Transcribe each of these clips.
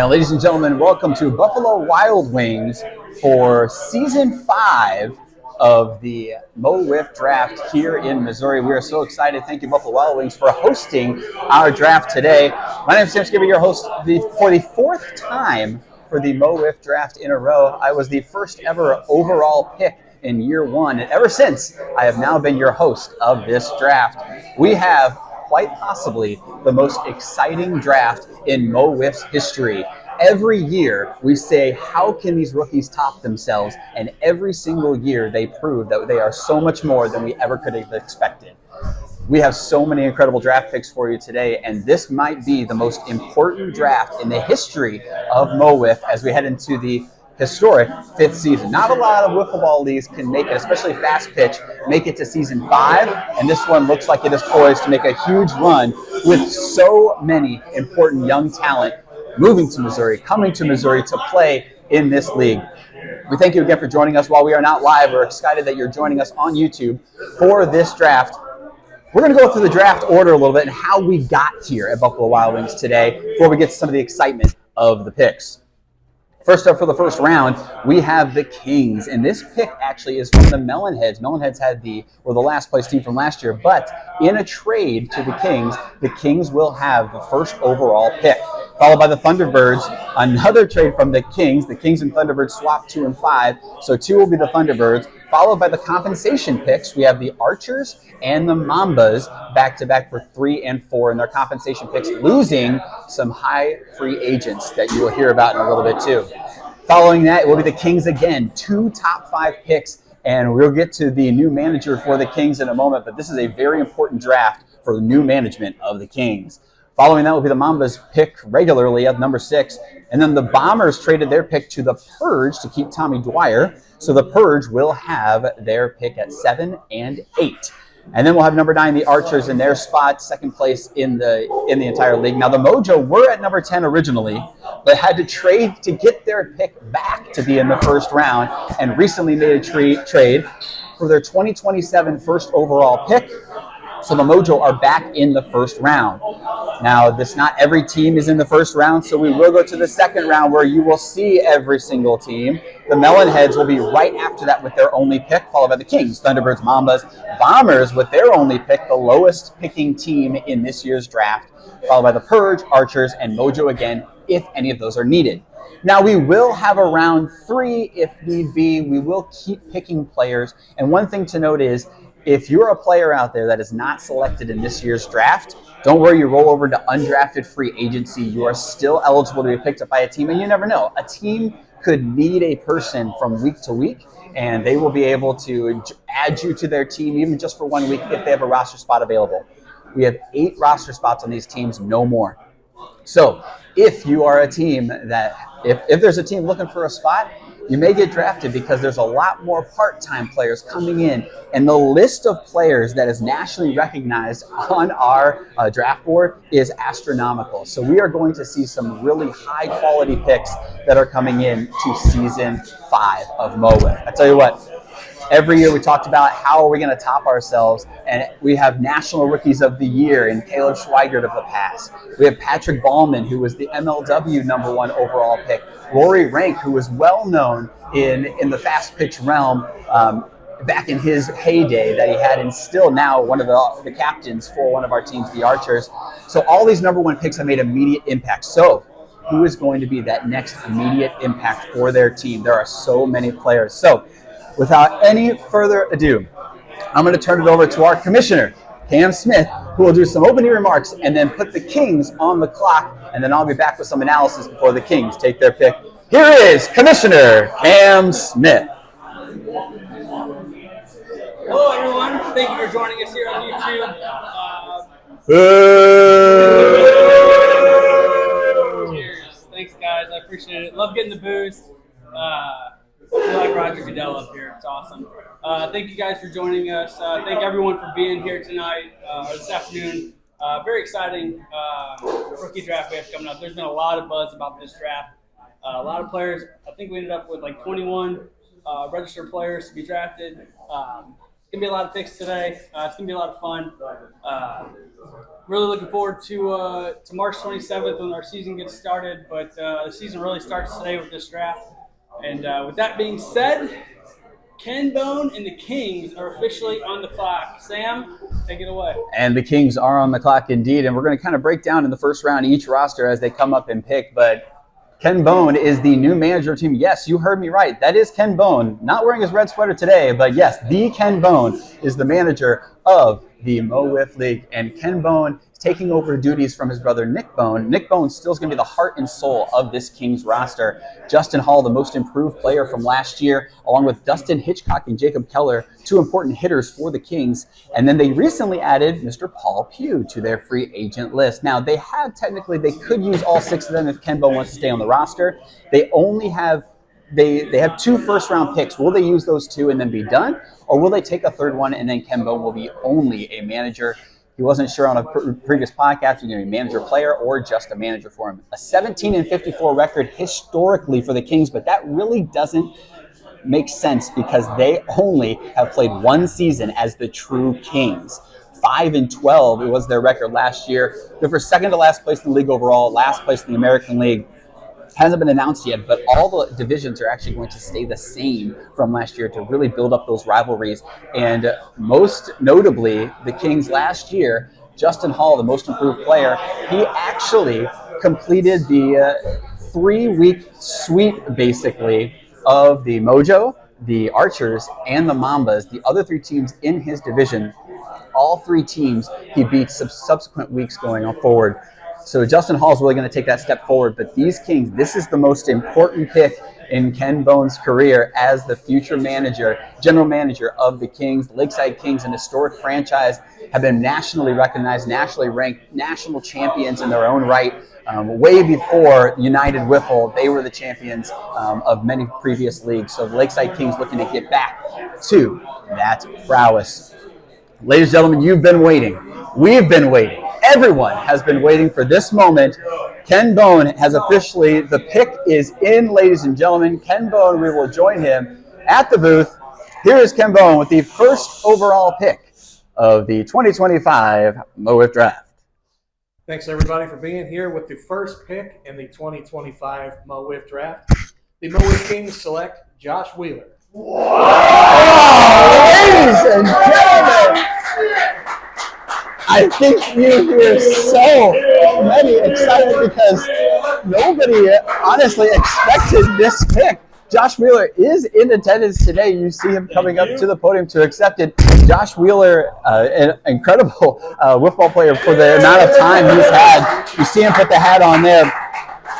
And ladies and gentlemen, welcome to Buffalo Wild Wings for Season 5 of the Mo WIFF draft here in Missouri. We are so excited. Thank you, Buffalo Wild Wings, for hosting our draft today. My name is Sam Skibby, your host for the fourth time for the Mo WIFF draft in a row. I was the first ever overall pick in year one, and ever since, I have now been your host of this draft. We have quite possibly the most exciting draft in Mo WIFF's history. Every year we say, how can these rookies top themselves? And every single year they prove that they are so much more than we ever could have expected. We have so many incredible draft picks for you today, and this might be the most important draft in the history of Mo WIFF as we head into the historic fifth season. Not a lot of Wiffle Ball Leagues can make it, especially fast pitch, make it to season 5, and this one looks like it is poised to make a huge run with so many important young talent moving to Missouri, coming to Missouri to play in this league. We thank you again for joining us while we are not live. We're excited that you're joining us on YouTube for this draft. We're going to go through the draft order a little bit and how we got here at Buffalo Wild Wings today before we get to some of the excitement of the picks. First up for the first round, we have the Kings, and this pick actually is from the Melon Heads. Melon Heads were the last place team from last year, but in a trade to the Kings will have the first overall pick, followed by the Thunderbirds. Another trade from the Kings. The Kings and Thunderbirds swap 2 and 5, so 2 will be the Thunderbirds, followed by the compensation picks. We have the Archers and the Mambas back-to-back for 3 and 4 in their compensation picks, losing some high free agents that you will hear about in a little bit too. Following that, it will be the Kings again, 2 top 5 picks, and we'll get to the new manager for the Kings in a moment, but this is a very important draft for the new management of the Kings. Following that will be the Mambas pick regularly at number 6. And then the Bombers traded their pick to the Purge to keep Tommy Dwyer. So the Purge will have their pick at 7 and 8. And then we'll have number 9, the Archers, in their spot, second place in the entire league. Now the Mojo were at number 10 originally, but had to trade to get their pick back to be in the first round, and recently made a trade for their 2027 first overall pick. So the Mojo are back in the first round. Now, not every team is in the first round, so we will go to the second round where you will see every single team. The Melon Heads will be right after that with their only pick, followed by the Kings, Thunderbirds, Mambas, Bombers with their only pick, the lowest picking team in this year's draft, followed by the Purge, Archers, and Mojo again, if any of those are needed. Now, we will have a round 3 if need be. We will keep picking players, and one thing to note is, if you're a player out there that is not selected in this year's draft, don't worry, you roll over to undrafted free agency. You are still eligible to be picked up by a team, and you never know. A team could need a person from week to week, and they will be able to add you to their team even just for 1 week if they have a roster spot available. We have 8 roster spots on these teams, no more. So if you are a team that, if there's a team looking for a spot, you may get drafted because there's a lot more part-time players coming in, and the list of players that is nationally recognized on our draft board is astronomical. So we are going to see some really high-quality picks that are coming in to season 5 of Mo WIFF. I tell you what, every year we talked about how are we going to top ourselves, and we have National Rookies of the Year in Caleb Schweigert of the past. We have Patrick Ballman, who was the MLW number 1 overall pick. Rory Rank, who was well known in the fast pitch realm back in his heyday that he had, and still now one of the captains for one of our teams, the Archers. So all these number 1 picks have made immediate impact. So who is going to be that next immediate impact for their team? There are so many players. So without any further ado, I'm going to turn it over to our commissioner, Cam Smith, who will do some opening remarks and then put the Kings on the clock, and then I'll be back with some analysis before the Kings take their pick. Here is Commissioner Cam Smith. Hello, everyone. Thank you for joining us here on YouTube. Cheers. Thanks, guys. I appreciate it. Love getting the booze. I feel like Roger Goodell up here. It's awesome. Thank you guys for joining us. Thank everyone for being here tonight or this afternoon. Very exciting rookie draft we have coming up. There's been a lot of buzz about this draft. A lot of players. I think we ended up with like 21 registered players to be drafted. gonna be a lot of picks today. It's gonna be a lot of fun. Really looking forward to March 27th when our season gets started. But the season really starts today with this draft. And with that being said, Ken Bone and the Kings are officially on the clock. Sam, take it away. And the Kings are on the clock indeed. And we're going to kind of break down in the first round each roster as they come up and pick. But Ken Bone is the new manager of the team. Yes, you heard me right. That is Ken Bone. Not wearing his red sweater today, but yes, the Ken Bone is the manager of the Mo WIFF League. And Ken Bone is taking over duties from his brother Nick Bone. Nick Bone still is going to be the heart and soul of this Kings roster. Justin Hall, the most improved player from last year, along with Dustin Hitchcock and Jacob Keller, two important hitters for the Kings. And then they recently added Mr. Paul Pugh to their free agent list. Now, they could use all 6 of them if Ken Bone wants to stay on the roster. They have 2 first-round picks. Will they use those 2 and then be done? Or will they take a third one and then Ken Bone will be only a manager? He wasn't sure on a previous podcast if he's going to be manager player or just a manager for him. A 17-54 record historically for the Kings, but that really doesn't make sense because they only have played 1 season as the true Kings. 5-12, it was their record last year. They're for second to last place in the league overall, last place in the American League. Hasn't been announced yet, but all the divisions are actually going to stay the same from last year to really build up those rivalries. And most notably, the Kings last year, Justin Hall, the most improved player, he actually completed the 3-week sweep, basically, of the Mojo, the Archers, and the Mambas, the other 3 teams in his division. All 3 teams he beat subsequent weeks going on forward. So Justin Hall is really going to take that step forward. But these Kings, this is the most important pick in Ken Bone's career as the future manager, general manager of the Kings. The Lakeside Kings, an historic franchise, have been nationally recognized, nationally ranked, national champions in their own right. Way before United Wiffle, they were the champions of many previous leagues. So the Lakeside Kings looking to get back to that prowess. Ladies and gentlemen, you've been waiting. We've been waiting. Everyone has been waiting for this moment. Ken Bone has officially, the pick is in, ladies and gentlemen. Ken Bone, we will join him at the booth. Here is Ken Bone with the first overall pick of the 2025 Mo WIFF Draft. Thanks, everybody, for being here with the first pick in the 2025 Mo WIFF Draft. The Mo WIFF Kings select Josh Wheeler. Ladies and gentlemen, I think you hear so many excited because nobody honestly expected this pick. Josh Wheeler is in attendance today. You see him coming up to the podium to accept it. Josh Wheeler, an incredible Wiffball player for the amount of time he's had. You see him put the hat on there.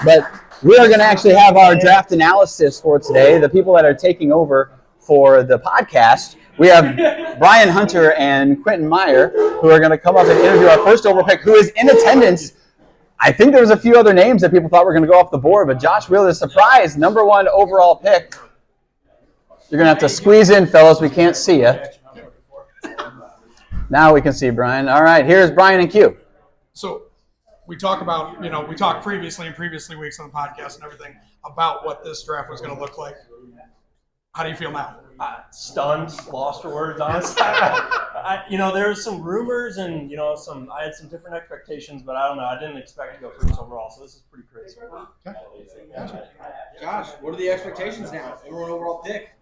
But we are going to actually have our draft analysis for today. The people that are taking over for the podcast, we have Brian Hunter and Quentin Meyer, who are going to come up and interview our first overall pick, who is in attendance. I think there was a few other names that people thought were going to go off the board, but Josh Wheeler, surprise, number 1 overall pick. You're going to have to squeeze in, fellas. We can't see you. Now we can see Brian. All right, here's Brian and Q. So we talk about, we talked previously in previous weeks on the podcast and everything about what this draft was going to look like. How do you feel now? Stunned, lost for words, honestly. There's some rumors and, I had some different expectations, but I don't know. I didn't expect to go first overall, so this is pretty crazy. Okay. Gotcha. Josh, what are the expectations now? Number 1 overall pick.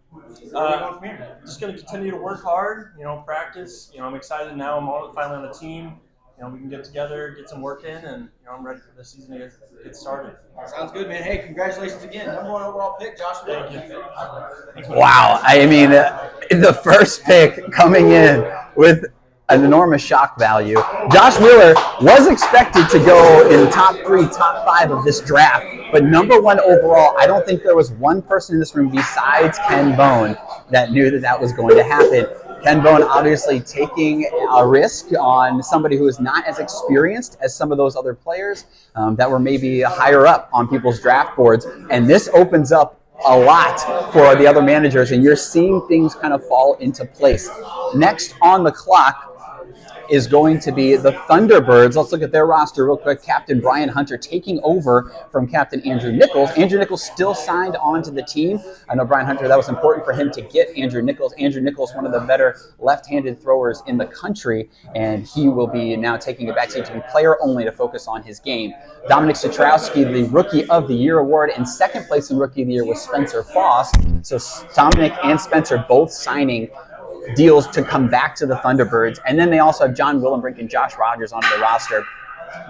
Just going to continue to work hard, practice. I'm excited now. I'm finally on the team. We can get together, get some work in, and I'm ready for this season to get started. Sounds good, man. Hey, congratulations again. Number 1 overall pick, Josh Wheeler. Wow. I mean, the first pick coming in with an enormous shock value. Josh Wheeler was expected to go in the top 3, top 5 of this draft, but number 1 overall, I don't think there was one person in this room besides Ken Bone that knew that was going to happen. Ken Bone obviously taking a risk on somebody who is not as experienced as some of those other players that were maybe higher up on people's draft boards. And this opens up a lot for the other managers, and you're seeing things kind of fall into place. Next on the clock is going to be the Thunderbirds. Let's look at their roster real quick. Captain Brian Hunter taking over from Captain Andrew Nichols. Andrew Nichols still signed on to the team. I know Brian Hunter, that was important for him to get Andrew Nichols. Andrew Nichols, one of the better left-handed throwers in the country, and he will be now taking a backseat to be player only to focus on his game. Dominic Satrowski, the Rookie of the Year award, in second place in Rookie of the Year was Spencer Foss. So Dominic and Spencer both signing deals to come back to the Thunderbirds. And then they also have John Willenbrink and Josh Rogers onto the roster.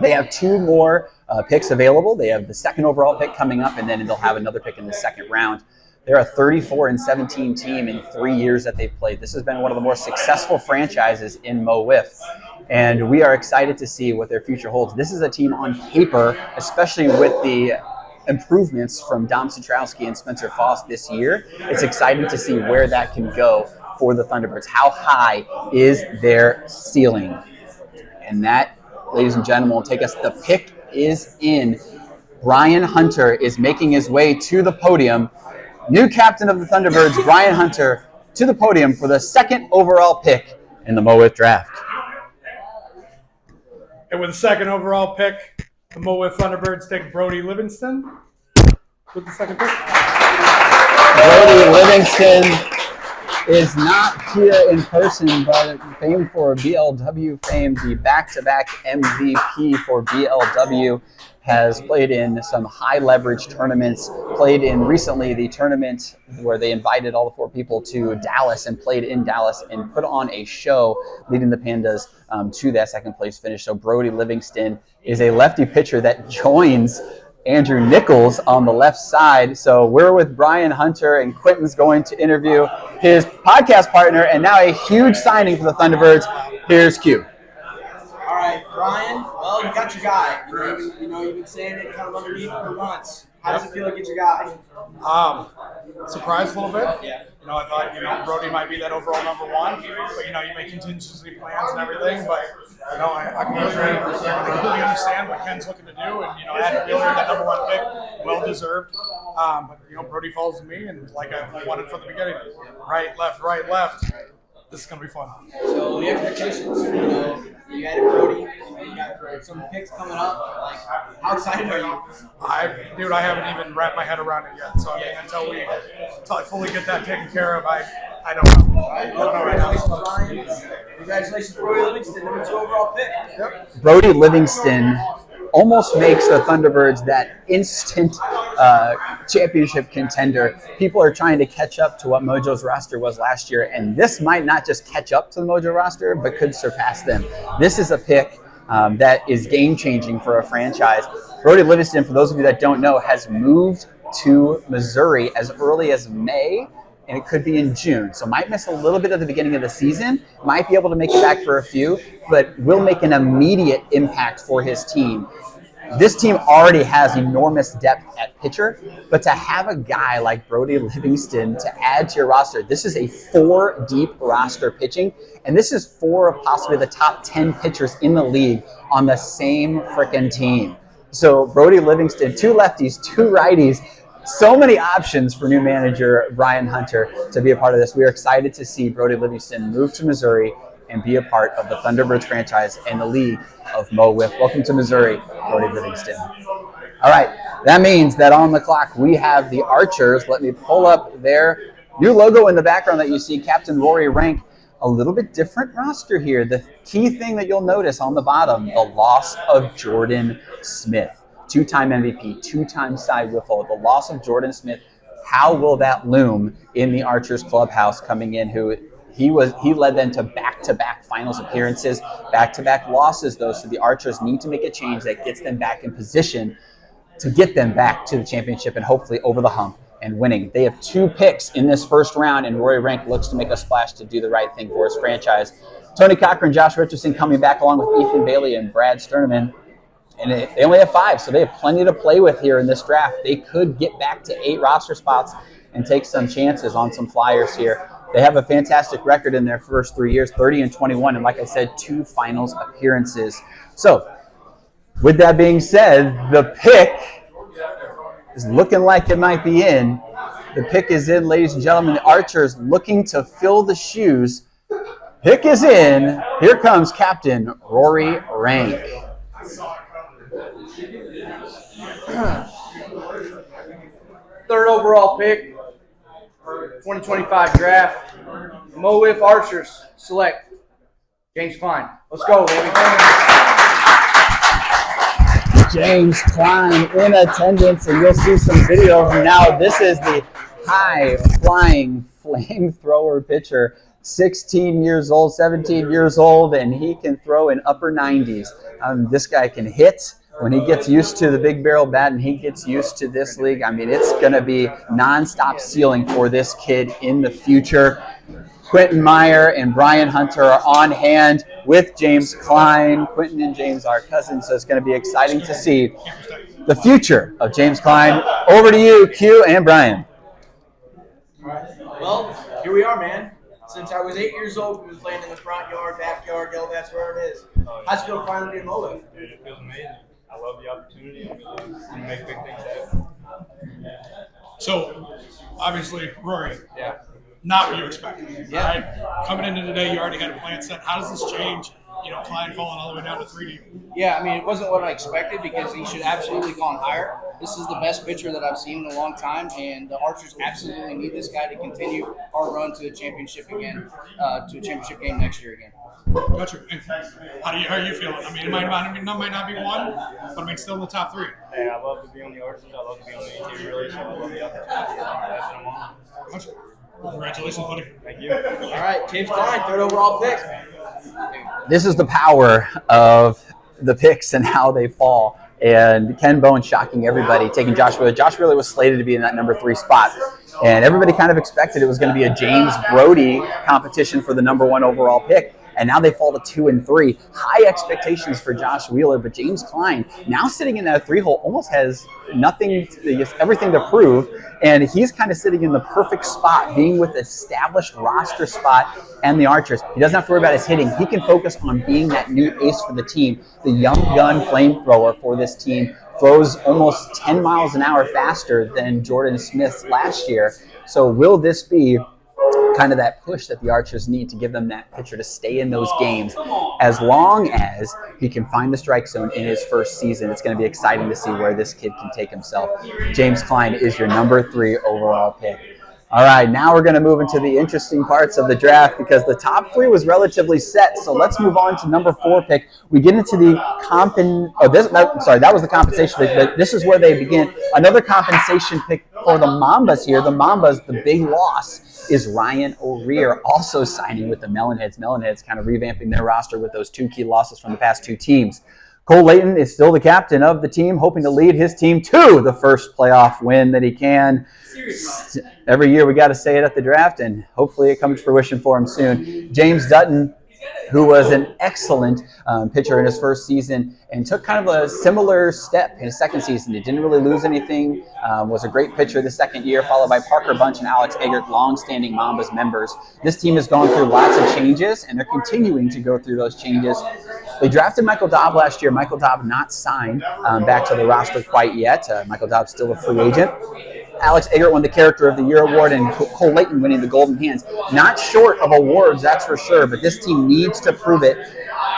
They have two more picks available. They have the second overall pick coming up, and then they'll have another pick in the second round. They're a 34-17 team in 3 years that they've played. This has been one of the more successful franchises in Mo WIFF, and we are excited to see what their future holds. This is a team on paper, especially with the improvements from Dom Satrowski and Spencer Foss this year. It's exciting to see where that can go for the Thunderbirds. How high is their ceiling? And that, ladies and gentlemen, will take us. The pick is in. Brian Hunter is making his way to the podium. New captain of the Thunderbirds, Brian Hunter, to the podium for the second overall pick in the Mo WIFF draft. And with the second overall pick, the Mo WIFF Thunderbirds take Brody Livingston with the second pick. Brody Livingston is not here in person, but famed for BLW fame, the back-to-back MVP for BLW, has played in some high-leverage tournaments, played in recently the tournament where they invited all the four people to Dallas and played in Dallas and put on a show, leading the Pandas to that second-place finish. So Brody Livingston is a lefty pitcher that joins Andrew Nichols on the left side. So we're with Brian Hunter, and Quentin's going to interview his podcast partner, and now a huge signing for the Thunderbirds. Here's Q. All right, Brian. Well, you got your guy. You've been saying it kind of underneath for months. How does it feel to get your guy? Surprised a little bit. Yeah. I thought, Brody might be that overall number one, but, you make contingency plans and everything, but, I completely understand what Ken's looking to do, and, add Wheeler, that number one pick, well-deserved. But, Brody falls to me, and like I wanted from the beginning, right, left. This is going to be fun. So the expectations, you added Brody, you got some picks coming up. Like, how excited are you? I haven't even wrapped my head around it yet. So until I fully get that taken care of, I don't know. All right, congratulations, Brian. Congratulations, Brody Livingston, number 2 overall pick. Yep. Brody Livingston almost makes the Thunderbirds that instant championship contender. People are trying to catch up to what Mojo's roster was last year, and this might not just catch up to the Mojo roster, but could surpass them. This is a pick that is game-changing for a franchise. Brody Livingston, for those of you that don't know, has moved to Missouri as early as May, and it could be in June. So might miss a little bit of the beginning of the season, might be able to make it back for a few, but will make an immediate impact for his team. This team already has enormous depth at pitcher, but to have a guy like Brody Livingston to add to your roster, this is a 4-deep roster pitching, and this is 4 of possibly the top 10 pitchers in the league on the same frickin' team. So Brody Livingston, 2 lefties, 2 righties, so many options for new manager Brian Hunter to be a part of this. We are excited to see Brody Livingston move to Missouri and be a part of the Thunderbirds franchise and the league of Mo WIFF. Welcome to Missouri, Brody Livingston. All right, that means that on the clock we have the Archers. Let me pull up their new logo in the background that you see, Captain Rory Rank. A little bit different roster here. The key thing that you'll notice on the bottom, the loss of Jordan Smith. 2-time MVP, 2-time Cy Wiffle. The loss of Jordan Smith, how will that loom in the Archers clubhouse coming in? He led them to back-to-back finals appearances, back-to-back losses, though. So the Archers need to make a change that gets them back in position to get them back to the championship and hopefully over the hump and winning. They have 2 picks in this first round, and Rory Rank looks to make a splash to do the right thing for his franchise. Tony Cochran, Josh Richardson coming back along with Ethan Bailey and Brad Sterneman. And they only have 5, so they have plenty to play with here in this draft. They could get back to 8 roster spots and take some chances on some flyers here. They have a fantastic record in their first 3 years, 30-21, and like I said, 2 finals appearances. So, with that being said, the pick is looking like it might be in. The pick is in, ladies and gentlemen. The Archers looking to fill the shoes Pick is in. Here comes Captain Rory Rank. Third overall pick, 2025 draft. Mo WIFF Archers select James Klein. Let's go, baby. James Klein in attendance, and you'll see some video of him now. This is the high-flying flamethrower pitcher, 16 years old, 17 years old, and he can throw in upper 90s. This guy can hit. When he gets used to the big barrel bat and he gets used to this league, I mean, it's going to be nonstop ceiling for this kid in the future. Quentin Meyer and Brian Hunter are on hand with James Klein. Quentin and James are cousins, so it's going to be exciting to see the future of James Klein. Over to you, Q and Brian. All right. Well, here we are, man. Since I was 8 years old, we've been playing in the front yard, backyard, yellow, that's where it is. How's it feel finally being Mo WIFF? Dude, it feels amazing. I love the opportunity. I'm going to make big things happen. So, obviously, Rory, Yeah. not what you expected. Yeah. Right? Coming into today, you already had a plan set. How does this change? You know, Klein falling all the way down to 3D. Yeah, I mean, it wasn't what I expected because he should absolutely gone higher. This is the best pitcher that I've seen in a long time, and the Archers absolutely need this guy to continue our run to the championship again, to a championship game next year again. Gotcha. And how are you feeling? I mean, it might not be one, but I mean, still in the top three. Hey, I love to be on the Archers. I love to be on the team, really, so I love the opportunity. That's what I'm on. Gotcha. Congratulations, buddy. Thank you. All right, James Klein, third overall pick. This is the power of the picks and how they fall. And Ken Bowen shocking everybody, taking Josh Wheeler. Josh Wheeler was slated to be in that number 3 spot. And everybody kind of expected it was going to be a James Brody competition for the number 1 overall pick. And now they fall to 2 and 3. High expectations for Josh Wheeler, but James Klein, now sitting in that 3 hole, almost has everything to prove. And he's kind of sitting in the perfect spot, being with established roster spot and the Archers. He doesn't have to worry about his hitting. He can focus on being that new ace for the team, the young gun flamethrower for this team. Throws almost 10 miles an hour faster than Jordan Smith last year. So will this be kind of that push that the Archers need to give them that pitcher to stay in those games? As long as he can find the strike zone in his first season, it's going to be exciting to see where this kid can take himself. James Klein is your number 3 overall pick. All right, now we're going to move into the interesting parts of the draft because the top 3 was relatively set. So let's move on to number 4 pick. We get into the that was the compensation pick, but this is where they begin. Another compensation pick for the Mambas here. The Mambas, the big loss is Ryan O'Rear, also signing with the Melon Heads. Melon Heads kind of revamping their roster with those 2 key losses from the past 2 teams. Cole Layton is still the captain of the team, hoping to lead his team to the first playoff win that he can. Every year we got to say it at the draft, and hopefully it comes to fruition for him soon. James Dutton, who was an excellent pitcher in his first season and took kind of a similar step in his second season. He didn't really lose anything, was a great pitcher the second year, followed by Parker Bunch and Alex Eggert, long-standing Mambas members. This team has gone through lots of changes, and they're continuing to go through those changes. They drafted Michael Dobb last year. Michael Dobb not signed back to the roster quite yet. Michael Dobb's still a free agent. Alex Eggert won the Character of the Year award, and Cole Layton winning the Golden Hands. Not short of awards, that's for sure, but this team needs to prove it.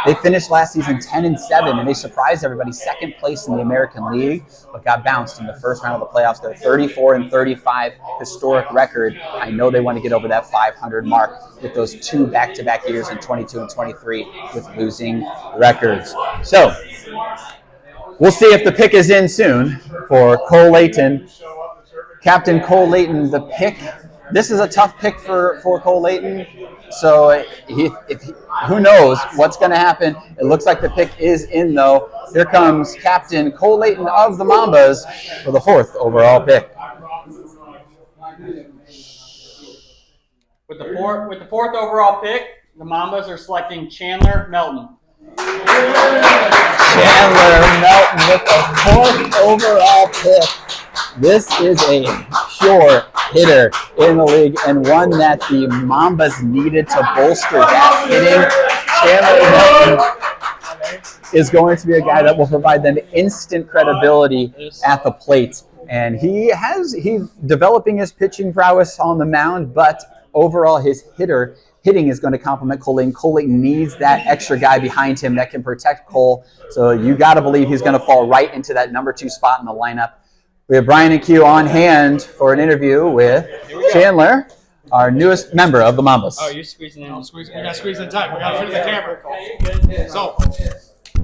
They finished last season 10-7, and they surprised everybody, second place in the American League, but got bounced in the first round of the playoffs. They're 34-35 historic record. I know they want to get over that 500 mark with those 2 back-to-back years in 22 and 23 with losing records. So we'll see if the pick is in soon for Cole Layton. Captain Cole Layton, the pick. This is a tough pick for Cole Layton. So who knows what's going to happen. It looks like the pick is in, though. Here comes Captain Cole Layton of the Mambas for the 4th overall pick. With the 4th overall pick, the Mambas are selecting Chandler Melton. Chandler Melton with the 4th overall pick. This is a pure hitter in the league and one that the Mambas needed to bolster that hitting. Chandler Melton is going to be a guy that will provide them instant credibility at the plate. And he's developing his pitching prowess on the mound, but overall his hitter hitting is going to complement Coley. Coley needs that extra guy behind him that can protect Cole. So you got to believe he's going to fall right into that number 2 spot in the lineup. We have Brian and Q on hand for an interview with Chandler, our newest member of the Mambas. Oh, you're squeezing in. We got to squeeze in tight. We got to fit the camera. So,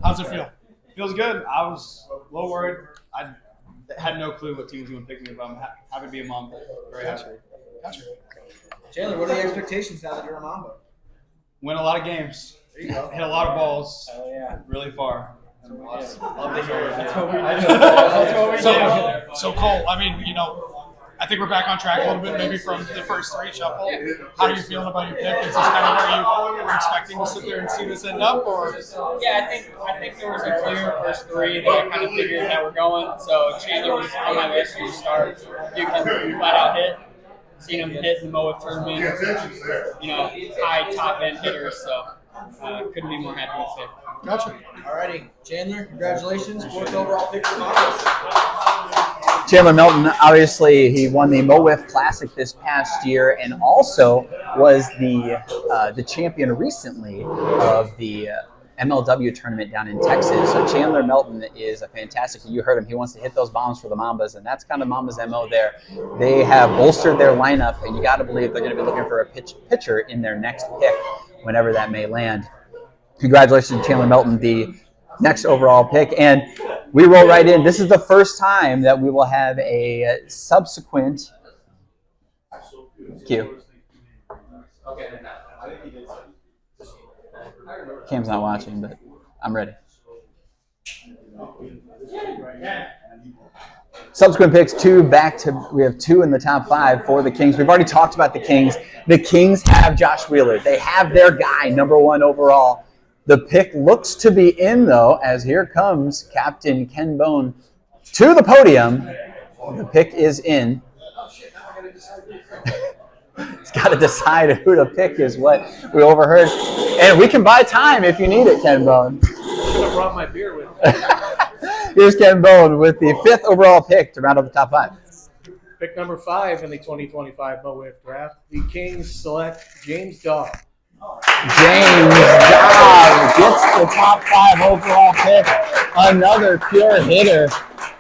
how's it feel? Feels good. I was a little worried. I had no clue what team was going to pick me, but I'm happy to be a Mamba. Very happy. Gotcha. Chandler, what are the expectations now that you're a Mamba? Win a lot of games. There you go. Hit a lot of balls. Oh, yeah. Really far. Love to hear it. That's what we do. So Cole, I mean, I think we're back on track a little bit, maybe from the first 3 shuffle. How are you feeling about your pick? Is this kind of where you were expecting to sit there and see this end up, or? Yeah, I think there was a clear first 3 that I kind of figured that were going. So Chandler was on my list from the start. You can flat out hit. Seen him hit in the Mo WIFF tournament. High top end hitters. So couldn't be more happy with it. Gotcha. Alrighty, Chandler, congratulations. 4th overall pick for Mambas. Chandler Melton, obviously, he won the Mo WIFF Classic this past year and also was the champion recently of the MLW tournament down in Texas. So Chandler Melton is a fantastic, you heard him, he wants to hit those bombs for the Mambas, and that's kind of Mambas' MO there. They have bolstered their lineup, and you got to believe they're going to be looking for a pitcher in their next pick whenever that may land. Congratulations to Chandler Melton, the next overall pick. And we roll right in. This is the first time that we will have a subsequent Q. Cam's not watching, but I'm ready. Subsequent picks, we have 2 in the top 5 for the Kings. We've already talked about the Kings. The Kings have Josh Wheeler. They have their guy, number 1 overall. The pick looks to be in, though, as here comes Captain Ken Bone to the podium. The pick is in. He's got to decide who to pick is what we overheard. And we can buy time if you need it, Ken Bone. Should have brought my beer with me. Here's Ken Bone with the 5th overall pick to round up the top 5. Pick number 5 in the 2025 Mo WIFF draft. The Kings select James Dawg. James Dawg gets the top 5 overall pick. Another pure hitter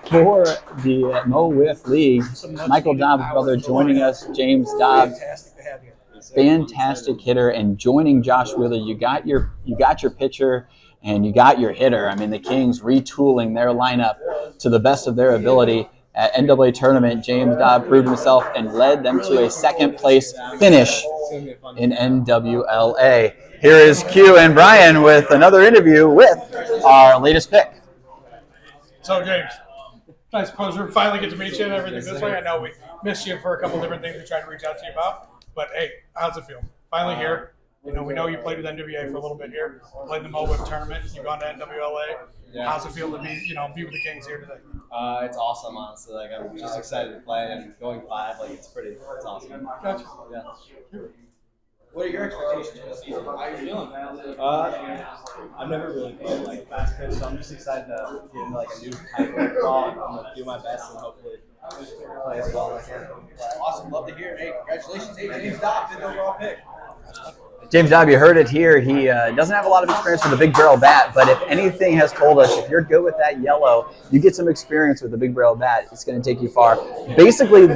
for the Mo WIFF League. Michael Dobbs' brother joining us. James Dobbs, Fantastic to have you. fantastic hitter, and joining Josh Wheeler, you got your pitcher and you got your hitter. I mean, the Kings retooling their lineup to the best of their ability. At NCAA tournament, James Dobbs proved himself and led them to a 2nd place finish in NWLA. Here is Q and Brian with another interview with our latest pick. So, James, nice pleasure. Finally get to meet you and everything this way. I know we missed you for a couple different things we tried to reach out to you about. But, hey, how's it feel? Finally here. We know you played with NWA for a little bit here. Played in the Mo WIFF tournament. You've gone to NWLA. Yeah. How's it feel to be with the Kings here today? It's awesome, honestly. Like, I'm just excited to play and going 5. Like, it's awesome. Gotcha. Yeah. What are your expectations for the season? How are you feeling? I've never really played like fast pitch, so I'm just excited to get into like a new type of ball. I'm gonna do my best and hopefully play as well as I can. Awesome. Love to hear it. Hey, congratulations. Hey, James Dawg, 5th overall pick. James Dobbs, you heard it here. He doesn't have a lot of experience with a big barrel bat, but if anything has told us, if you're good with that yellow, you get some experience with a big barrel bat, it's going to take you far. Basically,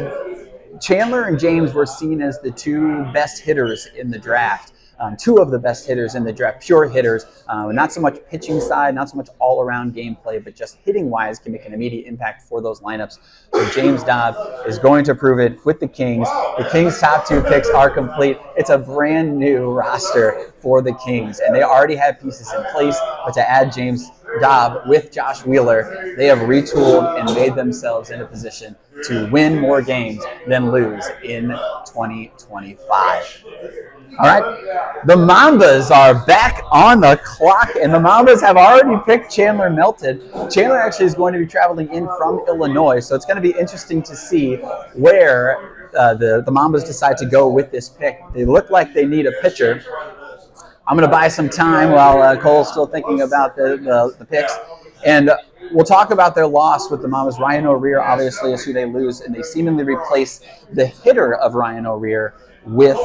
Chandler and James were seen as the 2 best hitters in the draft. 2 of the best hitters in the draft, pure hitters. Not so much pitching side, not so much all-around gameplay, but just hitting-wise can make an immediate impact for those lineups. So James Dobbs is going to prove it with the Kings. The Kings' top 2 picks are complete. It's a brand new roster for the Kings, and they already have pieces in place. But to add James Dobbs with Josh Wheeler, they have retooled and made themselves in a position to win more games than lose in 2025. All right, the Mambas are back on the clock, and the Mambas have already picked Chandler Melton. Chandler actually is going to be traveling in from Illinois, so it's going to be interesting to see where the Mambas decide to go with this pick. They look like they need a pitcher. I'm going to buy some time while Cole's still thinking about the picks. And we'll talk about their loss with the Mambas. Ryan O'Rear obviously is who they lose, and they seemingly replace the hitter of Ryan O'Rear with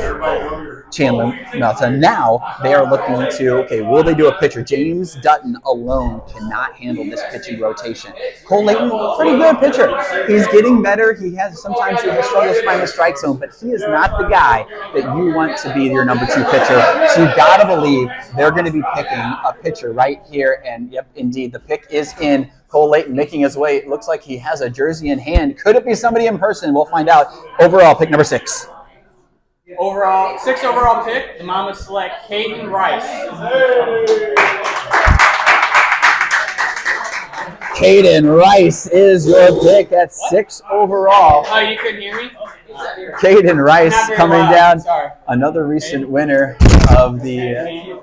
Chandler Melton. Now they are looking to, okay, will they do a pitcher? James Dutton alone cannot handle this pitching rotation. Cole Layton, pretty good pitcher. He's getting better. Sometimes he has struggles finding the strike zone, but he is not the guy that you want to be your number 2 pitcher. So you got to believe they're going to be picking a pitcher right here. And yep, indeed, the pick is in. Cole Layton making his way. It looks like he has a jersey in hand. Could it be somebody in person? We'll find out. Overall, pick number 6. Overall, 6th overall pick, the Mambas select Caden Rice. Caden Rice is your pick at 6 overall. Oh, you couldn't hear me? Caden Rice coming down. Sorry. Another recent winner of the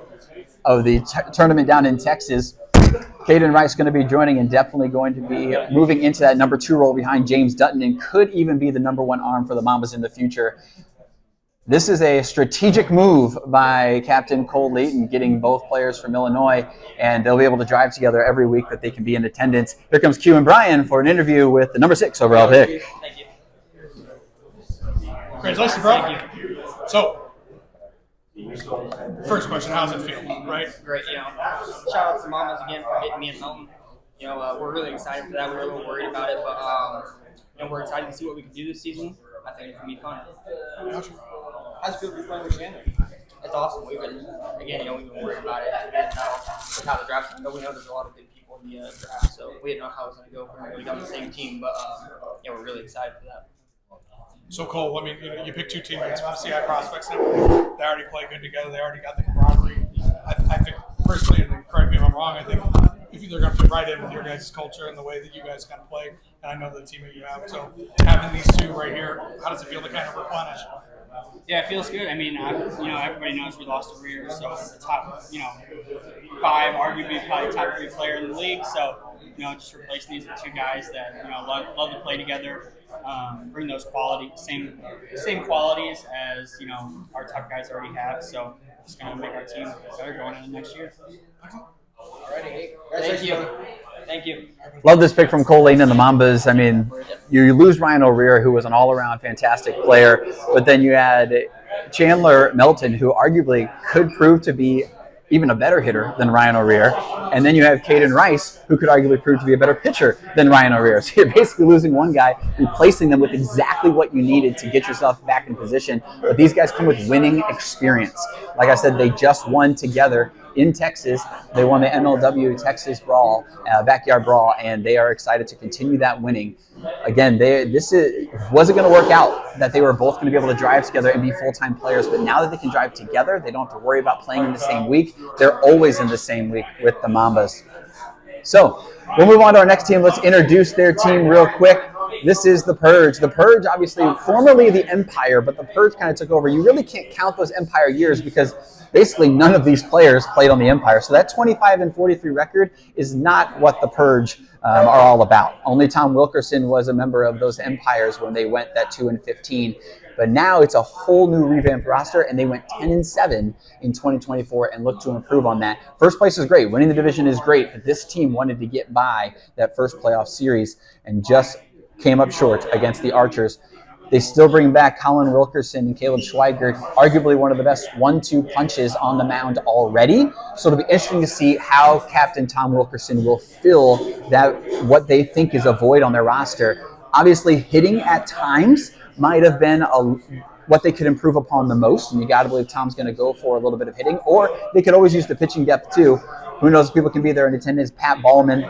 tournament down in Texas. Caden Rice going to be joining and definitely going to be moving into that number 2 role behind James Dutton and could even be the number 1 arm for the Mambas in the future. This is a strategic move by Captain Cole Layton, getting both players from Illinois, and they'll be able to drive together every week that they can be in attendance. Here comes Q and Brian for an interview with the number 6 overall pick. Thank you. Congratulations, bro. Thank you. So, first question, how does it feel, right? Great, shout out to Mambas again for getting me in Melton. We're really excited for that. We were a little worried about it, but we're excited to see what we can do this season. I think it's gonna be fun. How's it feel to be playing with Chandler? It's awesome. We've been worried about it. We didn't know how the draft's gonna go. We know there's a lot of big people in the draft, so we didn't know how it was gonna go. We're really on the same team, but we're really excited for that. So Cole, I mean, you picked 2 teammates from CI prospects and everything. They already play good together. They already got the camaraderie. I think personally, and correct me if I'm wrong, I think if they're going to fit right in with your guys' culture and the way that you guys kind of play, and I know the teammate you have. So having these 2 right here, how does it feel to kind of replenish? Yeah, it feels good. I mean, everybody knows we lost to Rear, so the top, 5, arguably probably top 3 player in the league. So, just replacing these with 2 guys that love to play together, bring those same qualities as our top guys already have. So, it's going to make our team better going into next year. Thank you. Love this pick from Cole Layton and the Mambas. I mean, you lose Ryan O'Rear, who was an all-around fantastic player, but then you had Chandler Melton, who arguably could prove to be even a better hitter than Ryan O'Rear. And then you have Caden Rice, who could arguably prove to be a better pitcher than Ryan O'Rear. So you're basically losing one guy, replacing them with exactly what you needed to get yourself back in position. But these guys come with winning experience. Like I said, they just won together in Texas. They won the MLW Texas Brawl, Backyard Brawl, and they are excited to continue that winning. Again, wasn't going to work out that they were both going to be able to drive together and be full-time players, but now that they can drive together, they don't have to worry about playing in the same week. They're always in the same week with the Mambas. So we'll move on to our next team. Let's introduce their team real quick. This is the Purge. The Purge, obviously, formerly the Empire, but the Purge kind of took over. You really can't count those Empire years because basically none of these players played on the Empire. So that 25-43 record is not what the Purge are all about. Only Tom Wilkerson was a member of those Empires when they went that 2-15. But now it's a whole new revamped roster, and they went 10-7 in 2024 and look to improve on that. First place is great. Winning the division is great, but this team wanted to get by that first playoff series and just came up short against the Archers. They still bring back Colin Wilkerson and Caleb Schweigert, arguably one of the best 1-2 punches on the mound already. So it'll be interesting to see how Captain Tom Wilkerson will fill that, what they think is a void on their roster. Obviously, hitting at times might have been what they could improve upon the most, and you got to believe Tom's going to go for a little bit of hitting, or they could always use the pitching depth too. Who knows if people can be there in attendance. Pat Ballman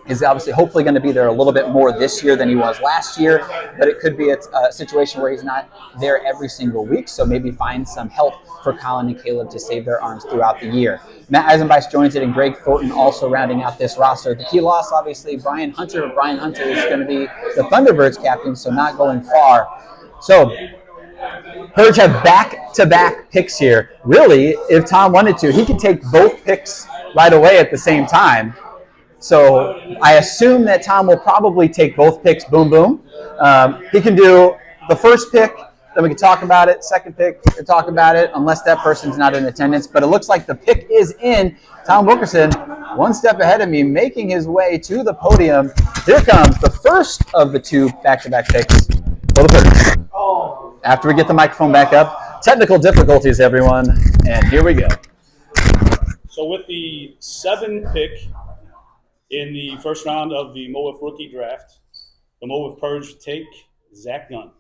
is obviously hopefully going to be there a little bit more this year than he was last year, but it could be a situation where he's not there every single week, so maybe find some help for Colin and Caleb to save their arms throughout the year. Matt Eisenbeis joins it, and Greg Thornton also rounding out this roster. The key loss, obviously, Brian Hunter. Brian Hunter is going to be the Thunderbirds captain, so not going far. So Purge have back-to-back picks here. Really, if Tom wanted to, he could take both picks right away at the same time. So I assume that Tom will probably take both picks, boom, boom. He can do the first pick, then we can talk about it. Second pick, talk about it, unless that person's not in attendance. But it looks like the pick is in. Tom Wilkerson, one step ahead of me, making his way to the podium. Here comes the first of the 2 back-to-back picks for the Purge. After we get the microphone back up, technical difficulties, everyone, and here we go. So with the 7th pick in the first round of the Mo WIFF rookie draft, the Mo WIFF Purge take Zach Gunn.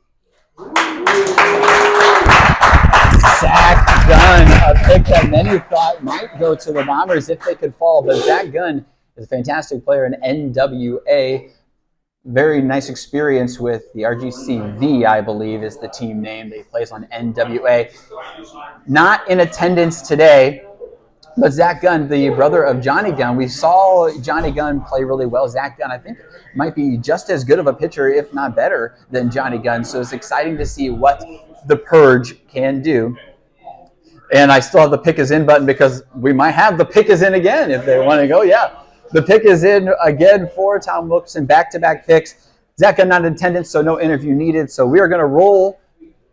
Zach Gunn, a pick that many thought might go to the Bombers if they could fall, but Zach Gunn is a fantastic player in NWA. Very nice experience with the RGCV, I believe, is the team name. They plays on NWA. Not in attendance today, but Zach Gunn, the brother of Johnny Gunn. We saw Johnny Gunn play really well. Zach Gunn, I think, might be just as good of a pitcher, if not better, than Johnny Gunn. So it's exciting to see what the Purge can do. And I still have the pick is in button because we might have the pick is in again if they want to go. Yeah. The pick is in again for Tom Wilkerson, back-to-back picks. Zach Gunn not in attendance, so no interview needed. So we are going to roll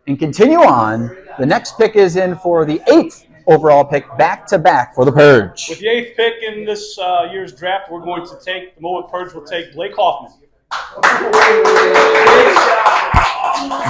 and continue on. The next pick is in for the 8th overall pick, back-to-back for the Purge. With the 8th pick in this year's draft, we're going to take, the Mo WIFF Purge will take Blake Hoffman.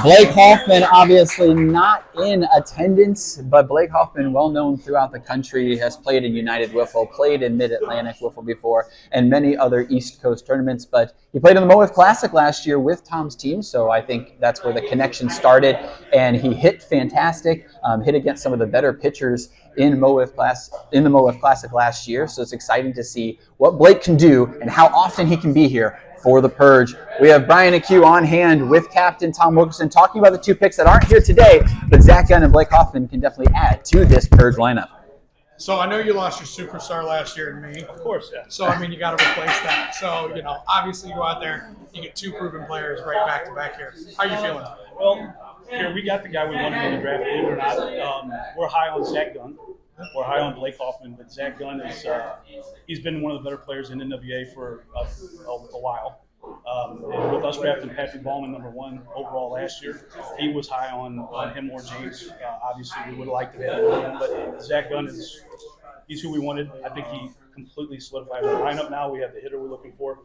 Blake Hoffman obviously not in attendance, but Blake Hoffman, well known throughout the country, has played in United Wiffle, played in Mid-Atlantic Wiffle before, and many other East Coast tournaments. But he played in the Mo WIFF Classic last year with Tom's team, so I think that's where the connection started. And he hit fantastic, hit against some of the better pitchers in the Mo WIFF Classic last year. So it's exciting to see what Blake can do and how often he can be here for the Purge. We have Brian and Q on hand with Captain Tom Wilkerson talking about the 2 picks that aren't here today, but Zach Gunn and Blake Hoffman can definitely add to this Purge lineup. So I know you lost your superstar last year in May. Of course, yeah. So, I mean, you got to replace that. So, you know, obviously you go out there, you get 2 proven players right back-to-back here. How are you feeling? Well, here we got the guy we wanted in the draft, believe it or not. We're high on Zach Gunn. We're high on Blake Hoffman, but Zach Gunn is he's been one of the better players in NWA for a while. And with us drafting Patrick Ballman #1 overall last year, he was high on him or James. Obviously, we would have liked to have him, but Zach Gunn he's who we wanted. I think he completely solidified our lineup now. We have the hitter we're looking for,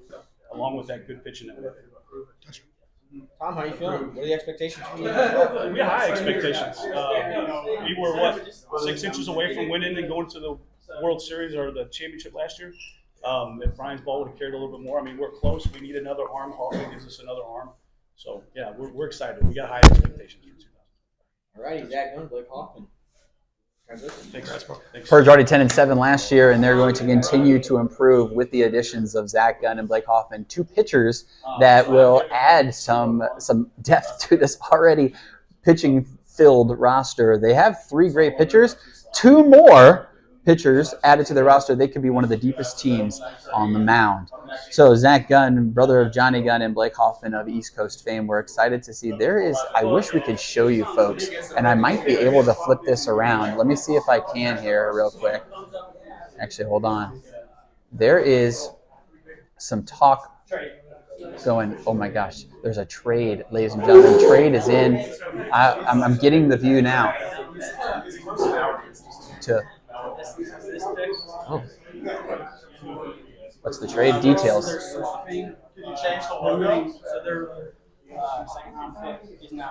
along with that good pitching that we have. Tom, how are you feeling? What are the expectations for you? We have high expectations. We were, 6 inches away from winning and going to the World Series or the championship last year. If Brian's ball would have carried a little bit more, I mean, we're close. We need another arm. Hoffman gives us another arm. So, yeah, we're excited. We got high expectations for 2000. All righty, Zach Gunn, Blake Hoffman. Thanks. Purge already 10-7 last year, and they're going to continue to improve with the additions of Zach Gunn and Blake Hoffman, 2 pitchers that will add some depth to this already pitching-filled roster. They have 3 great pitchers, 2 more pitchers added to their roster. They could be one of the deepest teams on the mound. So Zach Gunn, brother of Johnny Gunn, and Blake Hoffman of East Coast fame, we're excited to see. I wish we could show you folks, and I might be able to flip this around. Let me see if I can here real quick. Actually, hold on. There is some talk going, oh my gosh, there's a trade, ladies and gentlemen. Trade is in. I'm getting the view now. Oh. What's the trade details? They're swapping. Can you change the logo? So their second round pick is now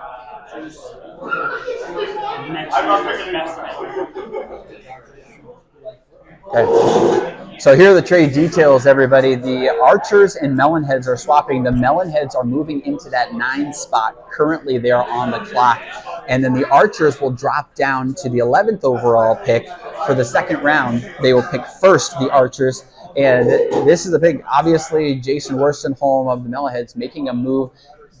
Okay. So here are the trade details, everybody. The Archers and Melon Heads are swapping. The Melon Heads are moving into that 9 spot. Currently, they are on the clock. And then the Archers will drop down to the 11th overall pick for the second round. They will pick first, the Archers. And this is a big, obviously, Jason Worstenholm of the Melon Heads making a move.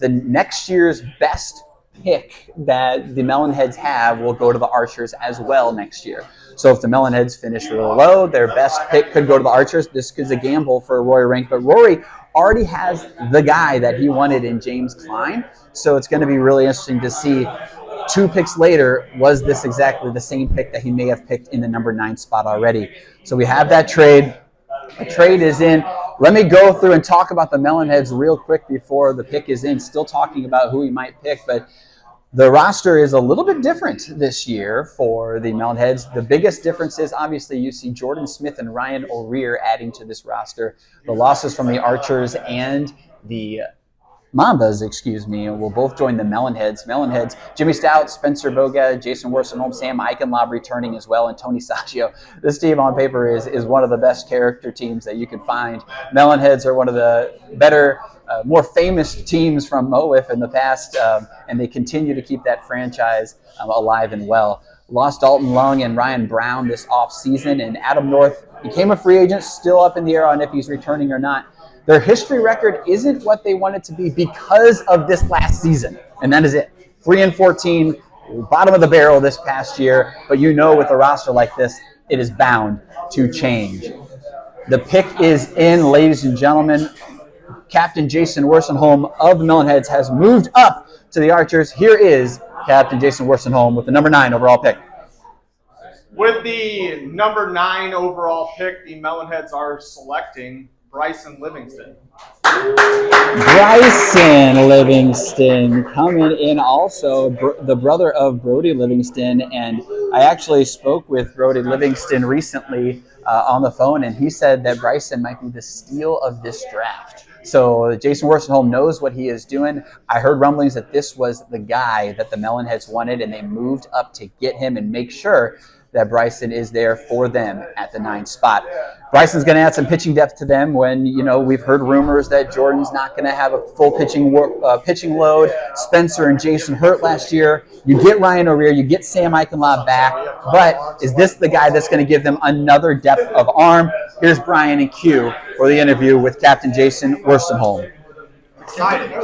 The next year's best pick that the Melon Heads have will go to the Archers as well next year. So if the Melon Heads finish really low, their best pick could go to the Archers. This is a gamble for Rory Rank, but Rory already has the guy that he wanted in James Klein. So it's going to be really interesting to see 2 picks later, was this exactly the same pick that he may have picked in the number 9 spot already. So we have that trade. The trade is in. Let me go through and talk about the Melon Heads real quick before the pick is in. Still talking about who he might pick, but the roster is a little bit different this year for the Melon Heads. The biggest difference is obviously you see Jordan Smith and Ryan O'Rear adding to this roster. The losses from the Archers and the Mambas, excuse me, will both join the Melon Heads. Melon Heads, Jimmy Stout, Spencer Boga, Jason Worsonholm, Sam Eichenlob returning as well, and Tony Saggio. This team on paper is one of the best character teams that you can find. Melon Heads are one of the better, more famous teams from Mo WIFF in the past, and they continue to keep that franchise alive and well. Lost Dalton Lung and Ryan Brown this offseason, and Adam North became a free agent, still up in the air on if he's returning or not. Their history record isn't what they want it to be because of this last season, and that is it. 3-14, bottom of the barrel this past year, but you know with a roster like this, it is bound to change. The pick is in, ladies and gentlemen. Captain Jason Worsonholm of the Melon Heads has moved up to the Archers. Here is Captain Jason Worsonholm with the number 9 overall pick. With the number 9 overall pick, the Melon Heads are selecting Bryson Livingston. Bryson Livingston coming in also, the brother of Brody Livingston. And I actually spoke with Brody Livingston recently on the phone, and he said that Bryson might be the steal of this draft. So Jason Worsonholm knows what he is doing. I heard rumblings that this was the guy that the Melon Heads wanted, and they moved up to get him and make sure that Bryson is there for them at the 9th spot. Bryson's going to add some pitching depth to them when, you know, we've heard rumors that Jordan's not going to have a full pitching load. Spencer and Jason hurt last year. You get Ryan O'Rear, you get Sam Eichenlob back, but is this the guy that's going to give them another depth of arm? Here's Brian and Q for the interview with Captain Jason Worsonholm.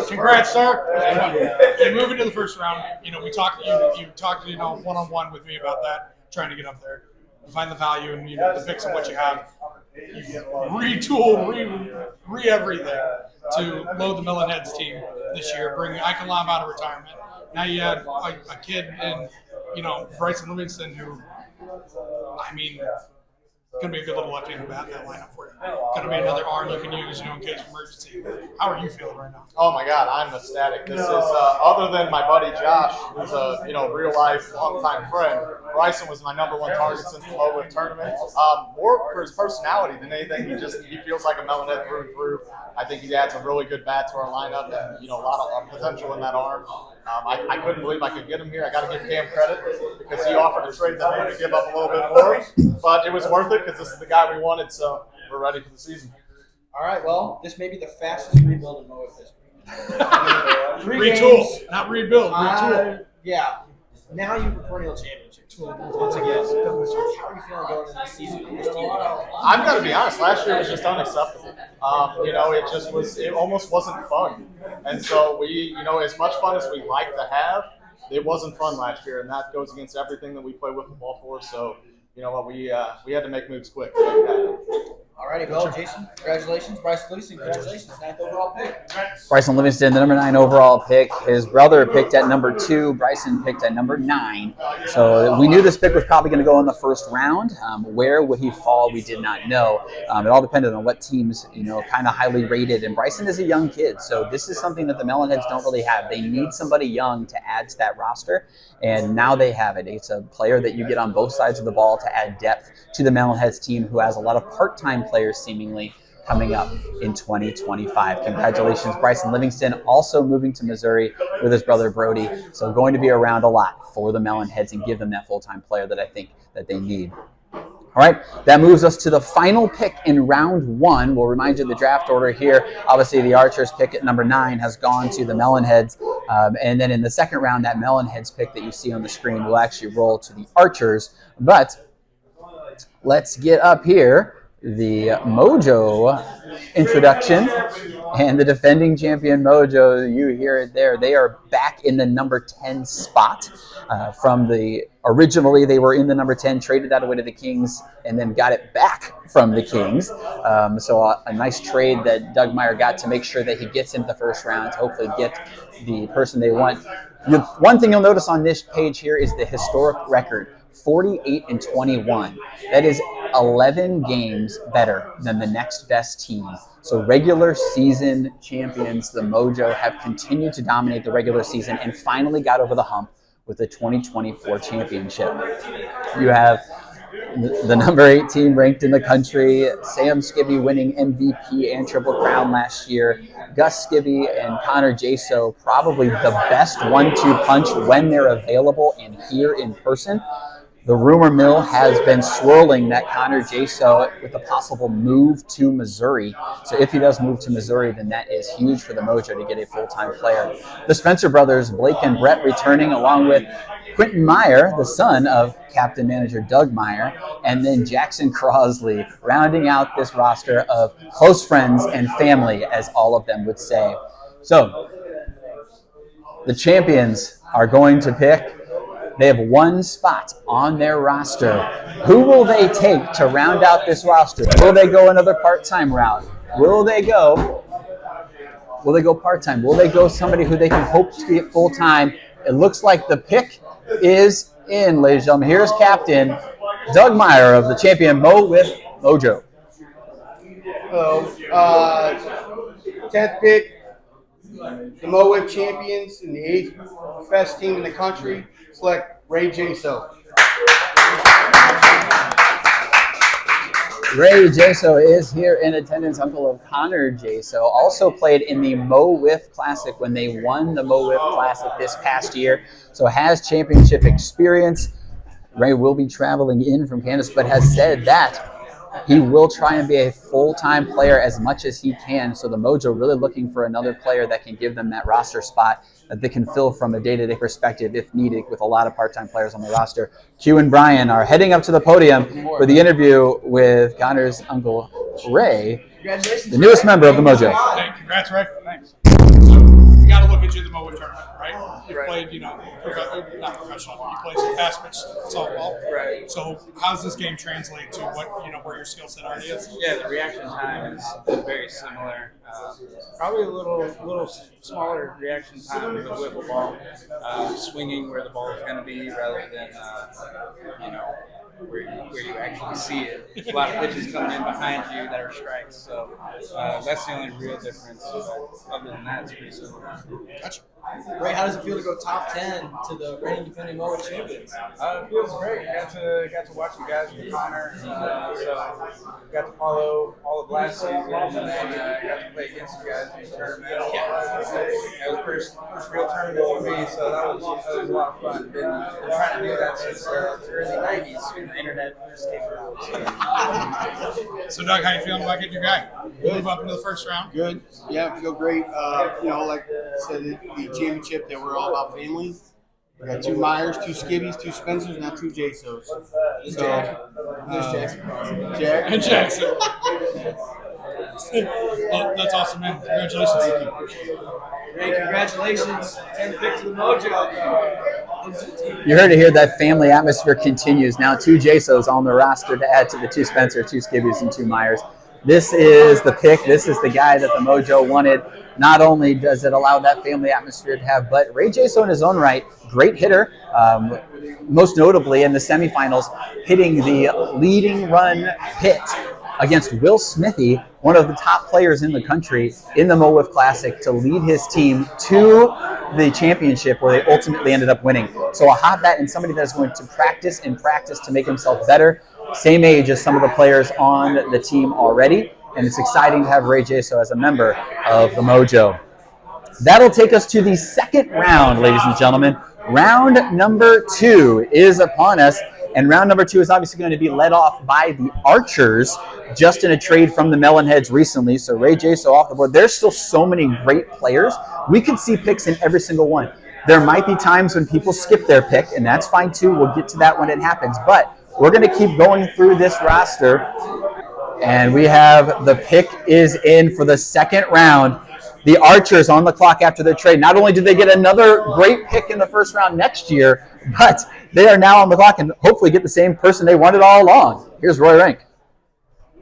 Congrats, sir. You move into the first round. You know, you talked one-on-one with me about that, trying to get up there. You find the value and the picks of what you have. You retool, everything to load the Melon Heads team this year, bring Eichenlob out of retirement. Now you had a kid in, Bryson Livingston, who, going to be a good little lefty in the bat in that lineup for you. Going to be another arm you can use, in case of emergency. How are you feeling right now? Oh my God, I'm ecstatic. This is other than my buddy Josh, who's a real life long-time friend. Bryson was my number 1 target since the Mo WIFF tournament. More for his personality than anything. He feels like a Melon Head through and through. I think he adds a really good bat to our lineup, and a lot of potential in that arm. I couldn't believe I could get him here. I got to give Cam credit because he offered a trade that made me give up a little bit more, but it was worth it because this is the guy we wanted. So we're ready for the season. All right. Well, this may be the fastest rebuild in Mo WIFF history. Retool, not rebuild. Retool. Yeah. Now you have a perennial championship. Once again, how are you feeling going into this season? I'm going to be honest. Last year was just unacceptable. It almost wasn't fun. And so we, as much fun as we like to have, it wasn't fun last year, and that goes against everything that we play Wiffle Ball for. So, we had to make moves quick. All righty, well, Jason, congratulations. Bryson Livingston, congratulations. 9th overall pick. Bryson Livingston, the number 9 overall pick. His brother picked at number 2. Bryson picked at number 9. So we knew this pick was probably going to go in the first round. Where would he fall? We did not know. It all depended on what teams, kind of highly rated. And Bryson is a young kid, so this is something that the Melon Heads don't really have. They need somebody young to add to that roster, and now they have it. It's a player that you get on both sides of the ball to add depth to the Melon Heads team, who has a lot of part-time players seemingly coming up in 2025. Congratulations, Bryson Livingston, also moving to Missouri with his brother Brody. So going to be around a lot for the Melon Heads and give them that full-time player that I think that they need. All right, that moves us to the final pick in round 1. We'll remind you of the draft order here. Obviously, the Archers pick at number 9 has gone to the Melon Heads. And then in the second round, that Melon Heads pick that you see on the screen will actually roll to the Archers. But let's get up here the Mojo introduction, and the defending champion Mojo, you hear it there. They are back in the number 10 spot originally they were in the number 10, traded that away to the Kings, and then got it back from the Kings. So a nice trade that Doug Meyer got to make sure that he gets into the first round to hopefully get the person they want. One thing you'll notice on this page here is the historic record. 48-21. That is 11 games better than the next best team. So regular season champions, the Mojo, have continued to dominate the regular season and finally got over the hump with the 2024 championship. You have the number 8 team ranked in the country. Sam Skibby winning MVP and Triple Crown last year. Gus Skibby and Connor Jaso, probably the best 1-2 punch when they're available and here in person. The rumor mill has been swirling that Connor Jaso with a possible move to Missouri. So if he does move to Missouri, then that is huge for the Mojo to get a full-time player. The Spencer brothers, Blake and Brett, returning along with Quentin Meyer, the son of captain manager Doug Meyer, and then Jackson Crosley, rounding out this roster of close friends and family, as all of them would say. So the champions are going to pick. They have one spot on their roster. Who will they take to round out this roster? Will they go another part-time route? Will they go part-time? Will they go somebody who they can hope to get full-time? It looks like the pick is in, ladies and gentlemen. Here's Captain Doug Meyer of the champion Mo WIFF Mojo. Hello. 10th pick, the Mo WIFF champions and the 8th best team in the country. Select Ray Jaso. Ray Jaso is here in attendance, uncle of Connor Jaso. Also played in the Mo WIFF Classic when they won the Mo WIFF Classic this past year. So has championship experience. Ray will be traveling in from Kansas, but has said that he will try and be a full-time player as much as he can. So the Mojo really looking for another player that can give them that roster spot that they can fill from a day-to-day perspective if needed, with a lot of part-time players on the roster. Q and Brian are heading up to the podium for the interview with Connor's uncle Ray, the newest member of the Mojo. Hey, congrats, Ray. Thanks. So you got to look at you in the Mo WIFF tournament, right? You played, not professional, but you played some fast pitch softball. Right. So how does this game translate to what where your skill set already is? Yeah, the reaction time is very similar. Probably a little smaller reaction time with wiffle ball, swinging where the ball is going to be rather than where you actually see it. A lot of pitches coming in behind you that are strikes, so that's the only real difference. Other than that, it's pretty similar. Gotcha. Ray, how does it feel to go top 10 to the reigning defending Mo WIFF champions? It feels great. Got to watch you guys with Connor, so got to follow all of last season, and got to play against you guys in the tournament. It was first real tournament for me, so that was a lot of fun. Been trying to do that since the early 90s when the internet first came around. So Doug, how you feeling about getting your guy? You move up into the first round? Good. Yeah, I feel great. Like I said, the championship that we're all about family. We got 2 Myers, 2 Skibbies, 2 Spencers, now 2 Jasos. There's Jackson. Jack. And Jackson. Well, that's awesome, man. Congratulations. Ray, congratulations. 10th pick to the Mojo. You heard it here. That family atmosphere continues. Now 2 Jasos on the roster to add to the 2 Spencer, 2 Skibbies, and 2 Myers. This is the pick. This is the guy that the Mojo wanted. Not only does it allow that family atmosphere to have, but Ray Jaso in his own right, great hitter. Most notably in the semifinals, hitting the leading run hit against Will Smithy, one of the top players in the country in the Mo WIFF Classic, to lead his team to the championship where they ultimately ended up winning. So a hot bat and somebody that's going to practice to make himself better. Same age as some of the players on the team already. And it's exciting to have Ray Jaso as a member of the Mojo. That'll take us to the second round, ladies and gentlemen. Round number 2 is upon us. And round number 2 is obviously going to be led off by the Archers, just in a trade from the Melon Heads recently. So Ray Jaso off the board. There's still so many great players. We could see picks in every single one. There might be times when people skip their pick, and that's fine too. We'll get to that when it happens. But we're going to keep going through this roster. And we have the pick is in for the second round. The Archers on the clock after their trade. Not only did they get another great pick in the first round next year, but they are now on the clock and hopefully get the same person they wanted all along. Here's Roy Rank.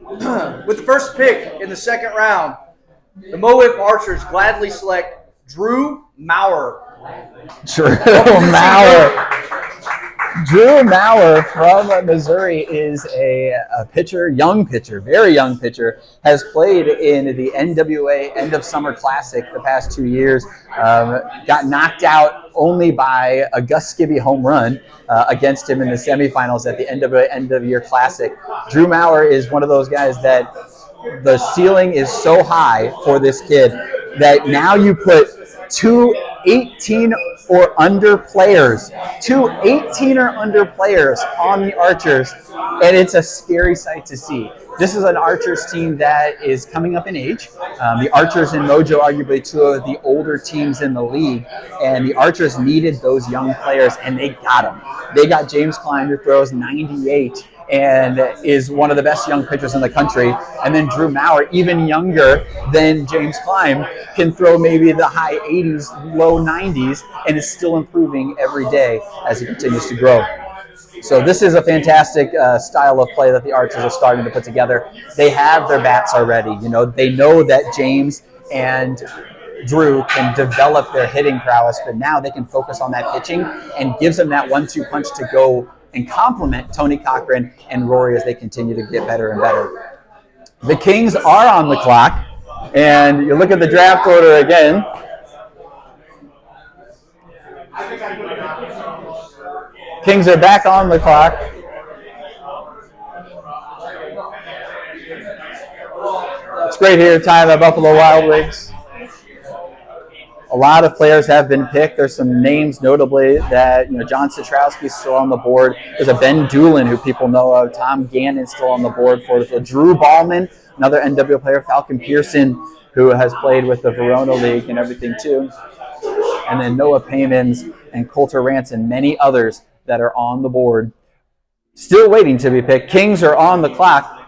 With the first pick in the second round, the Mo WIFF Archers gladly select Drew Maurer. Drew Maurer. Drew Maurer from Missouri is a pitcher, young pitcher, very young pitcher, has played in the NWA End of Summer Classic the past 2 years, got knocked out only by a Gus Skibby home run against him in the semifinals at the NWA End of Year Classic. Drew Maurer is one of those guys that the ceiling is so high for this kid that now you put two 18 or under players, two 18 or under players on the Archers, and it's a scary sight to see. This is an Archers team that is coming up in age. The Archers and Mojo, arguably two of the older teams in the league, and the Archers needed those young players, and they got them. They got James Klein, who throws 98 and is one of the best young pitchers in the country. And then Drew Maurer, even younger than James Klein, can throw maybe the high 80s, low 90s, and is still improving every day as he continues to grow. So this is a fantastic style of play that the Archers are starting to put together. They have their bats already. You know, they know that James and Drew can develop their hitting prowess, but now they can focus on that pitching and gives them that 1-2 punch to go and complement Tony Cochran and Rory as they continue to get better and better. The Kings are on the clock, and you look at the draft order again. Kings are back on the clock. It's great here, time at Buffalo Wild Wings. A lot of players have been picked. There's some names notably that, John Citrowski's still on the board. There's a Ben Doolin who people know of. Tom Gannon's still on the board for it. Drew Ballman, another NWA player. Falcon Pearson, who has played with the Verona League and everything too. And then Noah Paymans and Coulter Rance and many others that are on the board. Still waiting to be picked. Kings are on the clock.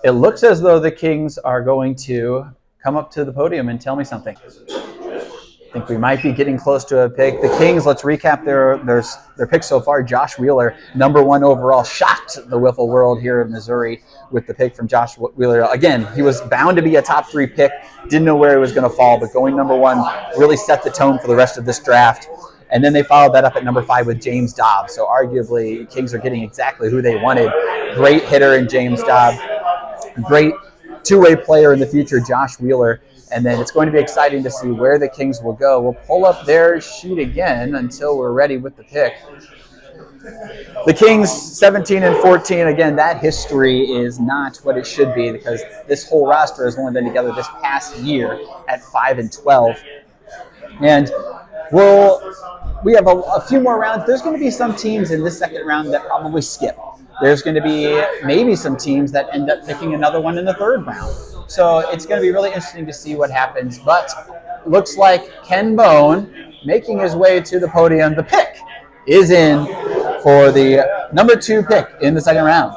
It looks as though the Kings are going to come up to the podium and tell me something. I think we might be getting close to a pick. The Kings, let's recap their picks so far. Josh Wheeler, #1 overall, shocked the Wiffle world here in Missouri with the pick from Josh Wheeler. Again, he was bound to be a top 3 pick. Didn't know where he was going to fall, but going #1 really set the tone for the rest of this draft. And then they followed that up at #5 with James Dobbs. So arguably, Kings are getting exactly who they wanted. Great hitter in James Dobbs. Great two-way player in the future, Josh Wheeler. And then it's going to be exciting to see where the Kings will go. We'll pull up their sheet again until we're ready with the pick. The Kings, 17 and 14. Again, that history is not what it should be because this whole roster has only been together this past year at 5 and 12. And we have a few more rounds. There's going to be some teams in this second round that probably skip. There's going to be maybe some teams that end up picking another one in the third round. So it's going to be really interesting to see what happens. But looks like Ken Bone making his way to the podium. The pick is in for the #2 pick in the second round.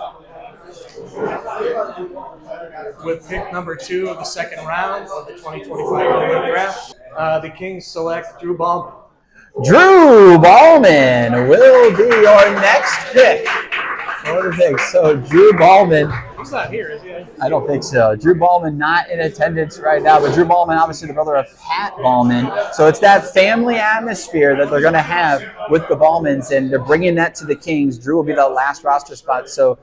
With pick #2 of the second round of the 2025 draft, the Kings select Drew Ballman. Drew Ballman will be your next pick. So Drew Ballman. He's not here, is he? I don't think so. Drew Ballman not in attendance right now, but Drew Ballman, obviously the brother of Pat Ballman. So it's that family atmosphere that they're going to have with the Ballmans, and they're bringing that to the Kings. Drew will be the last roster spot. So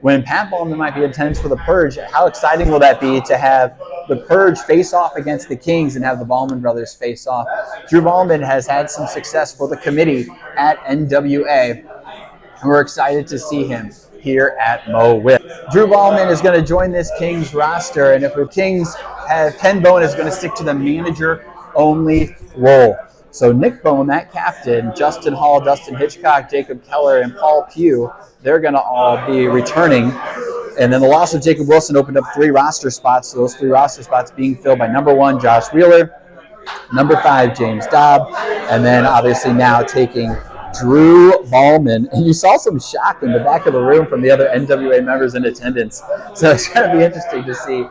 when Pat Ballman might be in attendance for the Purge, how exciting will that be to have the Purge face off against the Kings and have the Ballman brothers face off? Drew Ballman has had some success for the committee at NWA. And we're excited to see him here at Mo WIFF. Drew Ballman is going to join this Kings roster, and if the Kings have Ken Bone is going to stick to the manager-only role. So Nick Bone, that captain, Justin Hall, Dustin Hitchcock, Jacob Keller, and Paul Pugh, they're going to all be returning. And then the loss of Jacob Wilson opened up 3 roster spots. So those 3 roster spots being filled by #1, Josh Wheeler, #5, James Dobb, and then obviously now taking Drew Ballman. And you saw some shock in the back of the room from the other NWA members in attendance. So it's going to be interesting to see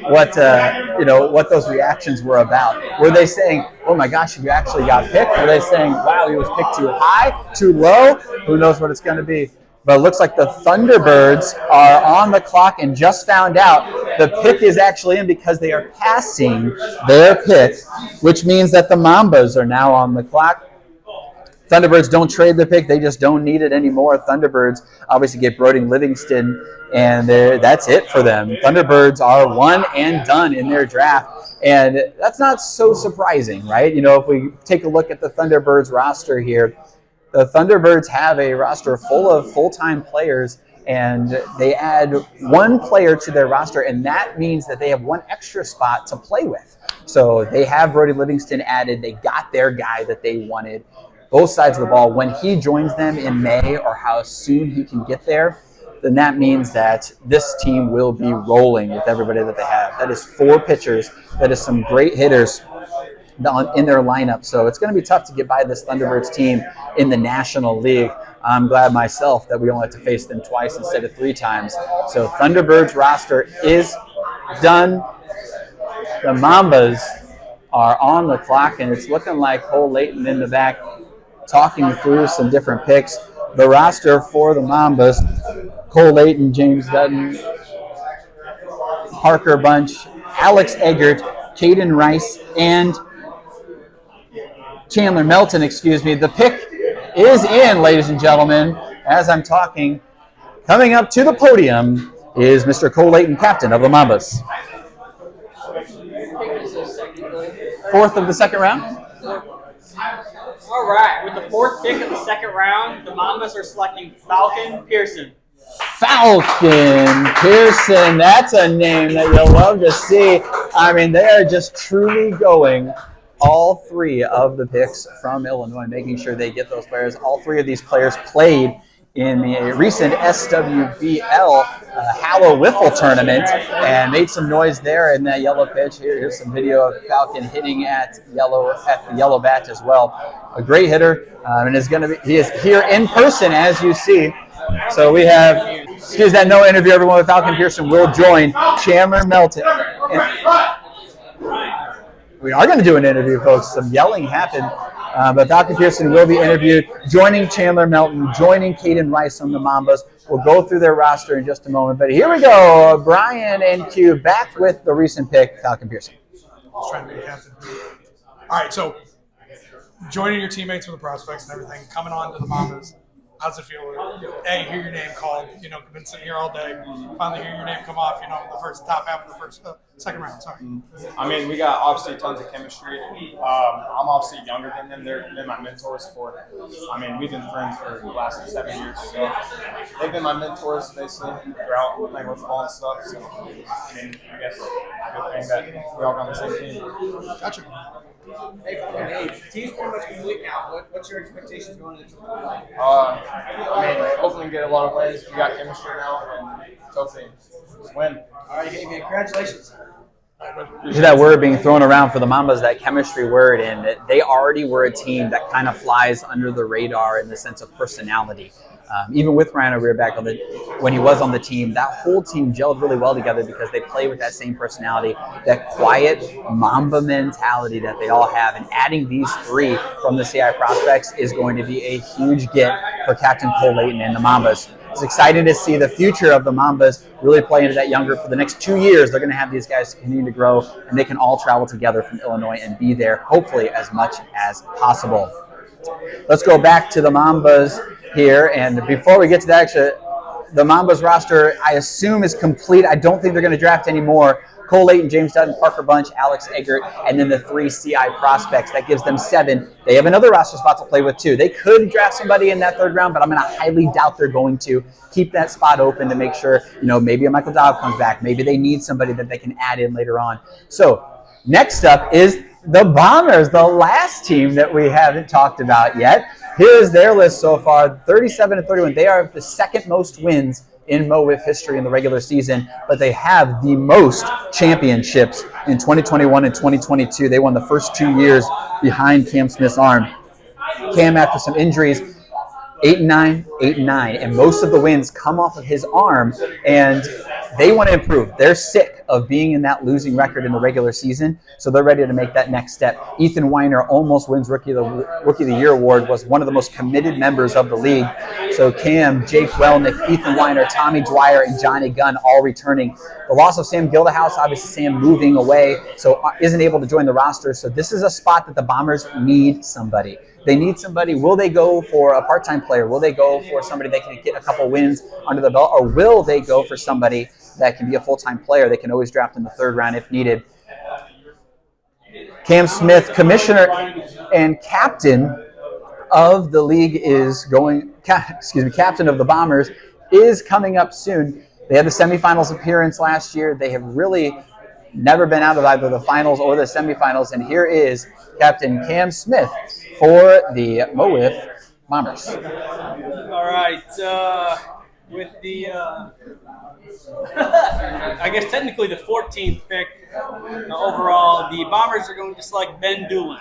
what those reactions were about. Were they saying, "Oh my gosh, you actually got picked"? Were they saying, "Wow, he was picked too high, too low"? Who knows what it's going to be? But it looks like the Thunderbirds are on the clock and just found out the pick is actually in because they are passing their pick, which means that the Mambas are now on the clock. Thunderbirds don't trade the pick. They just don't need it anymore. Thunderbirds obviously get Brody Livingston, and that's it for them. Thunderbirds are one and done in their draft. And that's not so surprising, right? You know, if we take a look at the Thunderbirds roster here, the Thunderbirds have a roster full of full-time players, and they add one player to their roster, and that means that they have one extra spot to play with. So they have Brody Livingston added. They got their guy that they wanted. Both sides of the ball. When he joins them in May, or how soon he can get there, then that means that this team will be rolling with everybody that they have. That is 4 pitchers. That is some great hitters in their lineup. So it's going to be tough to get by this Thunderbirds team in the National League. I'm glad myself that we only have to face them twice instead of 3 times. So Thunderbirds roster is done. The Mambas are on the clock, and it's looking like Cole Layton in the back talking through some different picks. The roster for the Mambas: Cole Layton, James Dutton, Parker Bunch, Alex Eggert, Caden Rice, and Chandler Melton, The pick is in, ladies and gentlemen. As I'm talking, coming up to the podium is Mr. Cole Layton, captain of the Mambas. 4th of the second round. All right, with the 4th pick of the second round, the Mambas are selecting Falcon Pearson. Falcon Pearson, that's a name that you'll love to see. I mean, they are just truly going all 3 of the picks from Illinois, making sure they get those players. All 3 of these players played in the recent SWBL Hallow Wiffle tournament and made some noise there in that yellow pitch. Here's some video of Falcon hitting at the yellow bat as well. A great hitter, and he is here in person, as you see. So we have, excuse that no interview, everyone, with Falcon Pearson will join Chandler Melton. We are going to do an interview, folks. Some yelling happened. But Falcon Pearson will be interviewed, joining Chandler Melton, joining Caden Rice on the Mambas. We'll go through their roster in just a moment. But here we go. Brian and Q back with the recent pick, Falcon Pearson. I was trying to be a captain. All right, so joining your teammates with the prospects and everything, coming on to the Mambas, how's it feel? A, hear your name called. You know, been sitting here all day. Finally hear your name come off, you know, the top half of the second round. Sorry. I mean, we got obviously tons of chemistry. I'm obviously younger than them. They're my mentors for, I mean, we've been friends for the last 7 years. So they've been my mentors basically throughout playing Wiffleball and stuff. So, I mean, I guess good thing that we all got on the same team. Gotcha. Hey, team's pretty much complete now. What's your expectations going into the I mean, hopefully we get a lot of wins. We got chemistry now, and hopefully win. All right, hey, man, congratulations. You hear that word being thrown around for the Mambas, that chemistry word, and that they already were a team that kind of flies under the radar in the sense of personality. Even with Ryan Rearback when he was on the team, that whole team gelled really well together because they play with that same personality, that quiet Mamba mentality that they all have. And adding these 3 from the CI prospects is going to be a huge get for Captain Cole Layton and the Mambas. It's exciting to see the future of the Mambas really play into that younger. For the next 2 years, they're going to have these guys continue to grow, and they can all travel together from Illinois and be there, hopefully, as much as possible. Let's go back to the Mambas here, and before we get to that, actually, the Mambas roster, I assume, is complete. I don't think they're going to draft any more. Cole Layton, James Dutton, Parker Bunch, Alex Eggert, and then the 3 CI prospects. That gives them 7. They have another roster spot to play with, too. They could draft somebody in that 3rd round, but I'm going to highly doubt they're going to keep that spot open to make sure, you know, maybe a Michael Dobb comes back. Maybe they need somebody that they can add in later on. So next up is the Bombers, the last team that we haven't talked about yet. Here's their list so far, 37-31. They are the 2nd most wins in Mo WIFF history in the regular season, but they have the most championships in 2021 and 2022. They won the first 2 years behind Cam Smith's arm. Cam, after some injuries, 8-9, 8-9, and most of the wins come off of his arm, and they want to improve. They're sick of being in that losing record in the regular season, so they're ready to make that next step. Ethan Weiner almost wins Rookie of the Year award, was one of the most committed members of the league. So Cam, Jake Welnick, Ethan Weiner, Tommy Dwyer, and Johnny Gunn all returning. The loss of Sam Gildahouse, obviously Sam moving away, so isn't able to join the roster. So this is a spot that the Bombers need somebody. They need somebody. Will they go for a part-time player? Will they go for somebody that can get a couple wins under the belt? Or will they go for somebody that can be a full-time player? They can always draft in the 3rd round if needed. Cam Smith, commissioner and captain of the league, is going, captain of the Bombers, is coming up soon. They had the semifinals appearance last year. They have really never been out of either the finals or the semifinals. And here is Captain Cam Smith for the Mo WIFF Bombers. All right. With the, I guess technically the 14th pick overall, the Bombers are going to select Ben Doolin.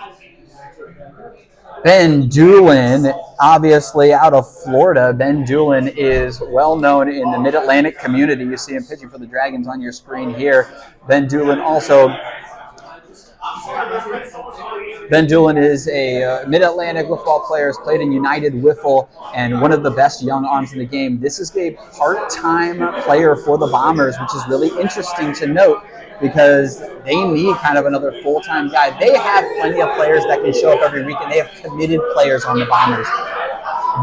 Ben Doolin, obviously out of Florida. Ben Doolin is well known in the Mid-Atlantic community. You see him pitching for the Dragons on your screen here. Ben Doolin is a Mid-Atlantic Wiffleball player, has played in United Wiffle, and one of the best young arms in the game. This is a part-time player for the Bombers, which is really interesting to note, because they need kind of another full-time guy. They have plenty of players that can show up every week, and they have committed players on the Bombers.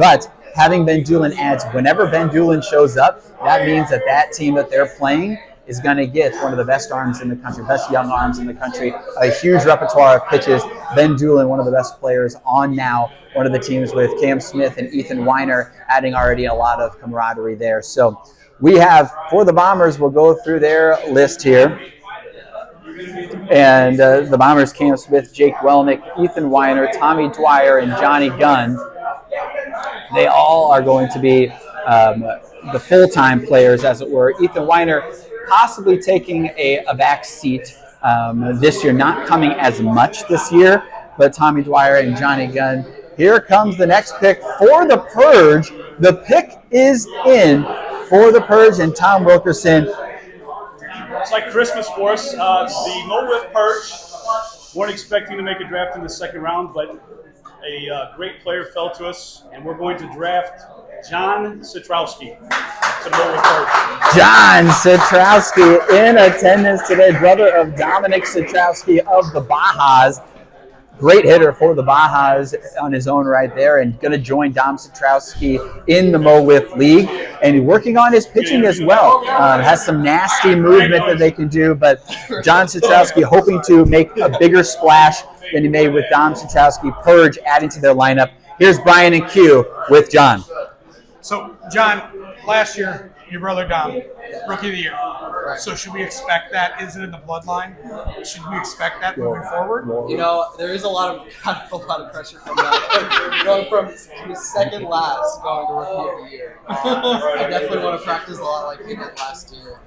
But having Ben Doolin adds, whenever Ben Doolin shows up, that means that that team that they're playing is going to get one of the best arms in the country, best young arms in the country, a huge repertoire of pitches. Ben Doolin, one of the best players on now, one of the teams with Cam Smith and Ethan Weiner adding already a lot of camaraderie there. So we have, for the Bombers, we'll go through their list here. And the Bombers, Cam Smith, Jake Welnick, Ethan Weiner, Tommy Dwyer, and Johnny Gunn, they all are going to be the full-time players, as it were. Ethan Weiner possibly taking a back seat this year, not coming as much this year, but Tommy Dwyer and Johnny Gunn. Here comes the next pick for the Purge. The pick is in for the Purge, and Tom Wilkerson. It's like Christmas for us. The Mo WIFF Purge weren't expecting to make a draft in the 2nd round, but a great player fell to us, and we're going to draft John Satrowski to Mo WIFF Purge. John Satrowski in attendance today, brother of Dominic Satrowski of the Bajas. Great hitter for the Bajas on his own right there, and going to join Dom Satrowski in the Mo WIFF League, and working on his pitching as well. Has some nasty movement that they can do, but John Satrowski hoping to make a bigger splash than he made with Dom Satrowski. Purge adding to their lineup. Here's Brian and Q with John. So, John, last year, your brother Dom, Rookie of the Year. So should we expect that? Is it in the bloodline? Should we expect that moving forward? You know, there is a lot of pressure from that. Going from second last going to Rookie of the Year. I definitely want to practice a lot like we did last year.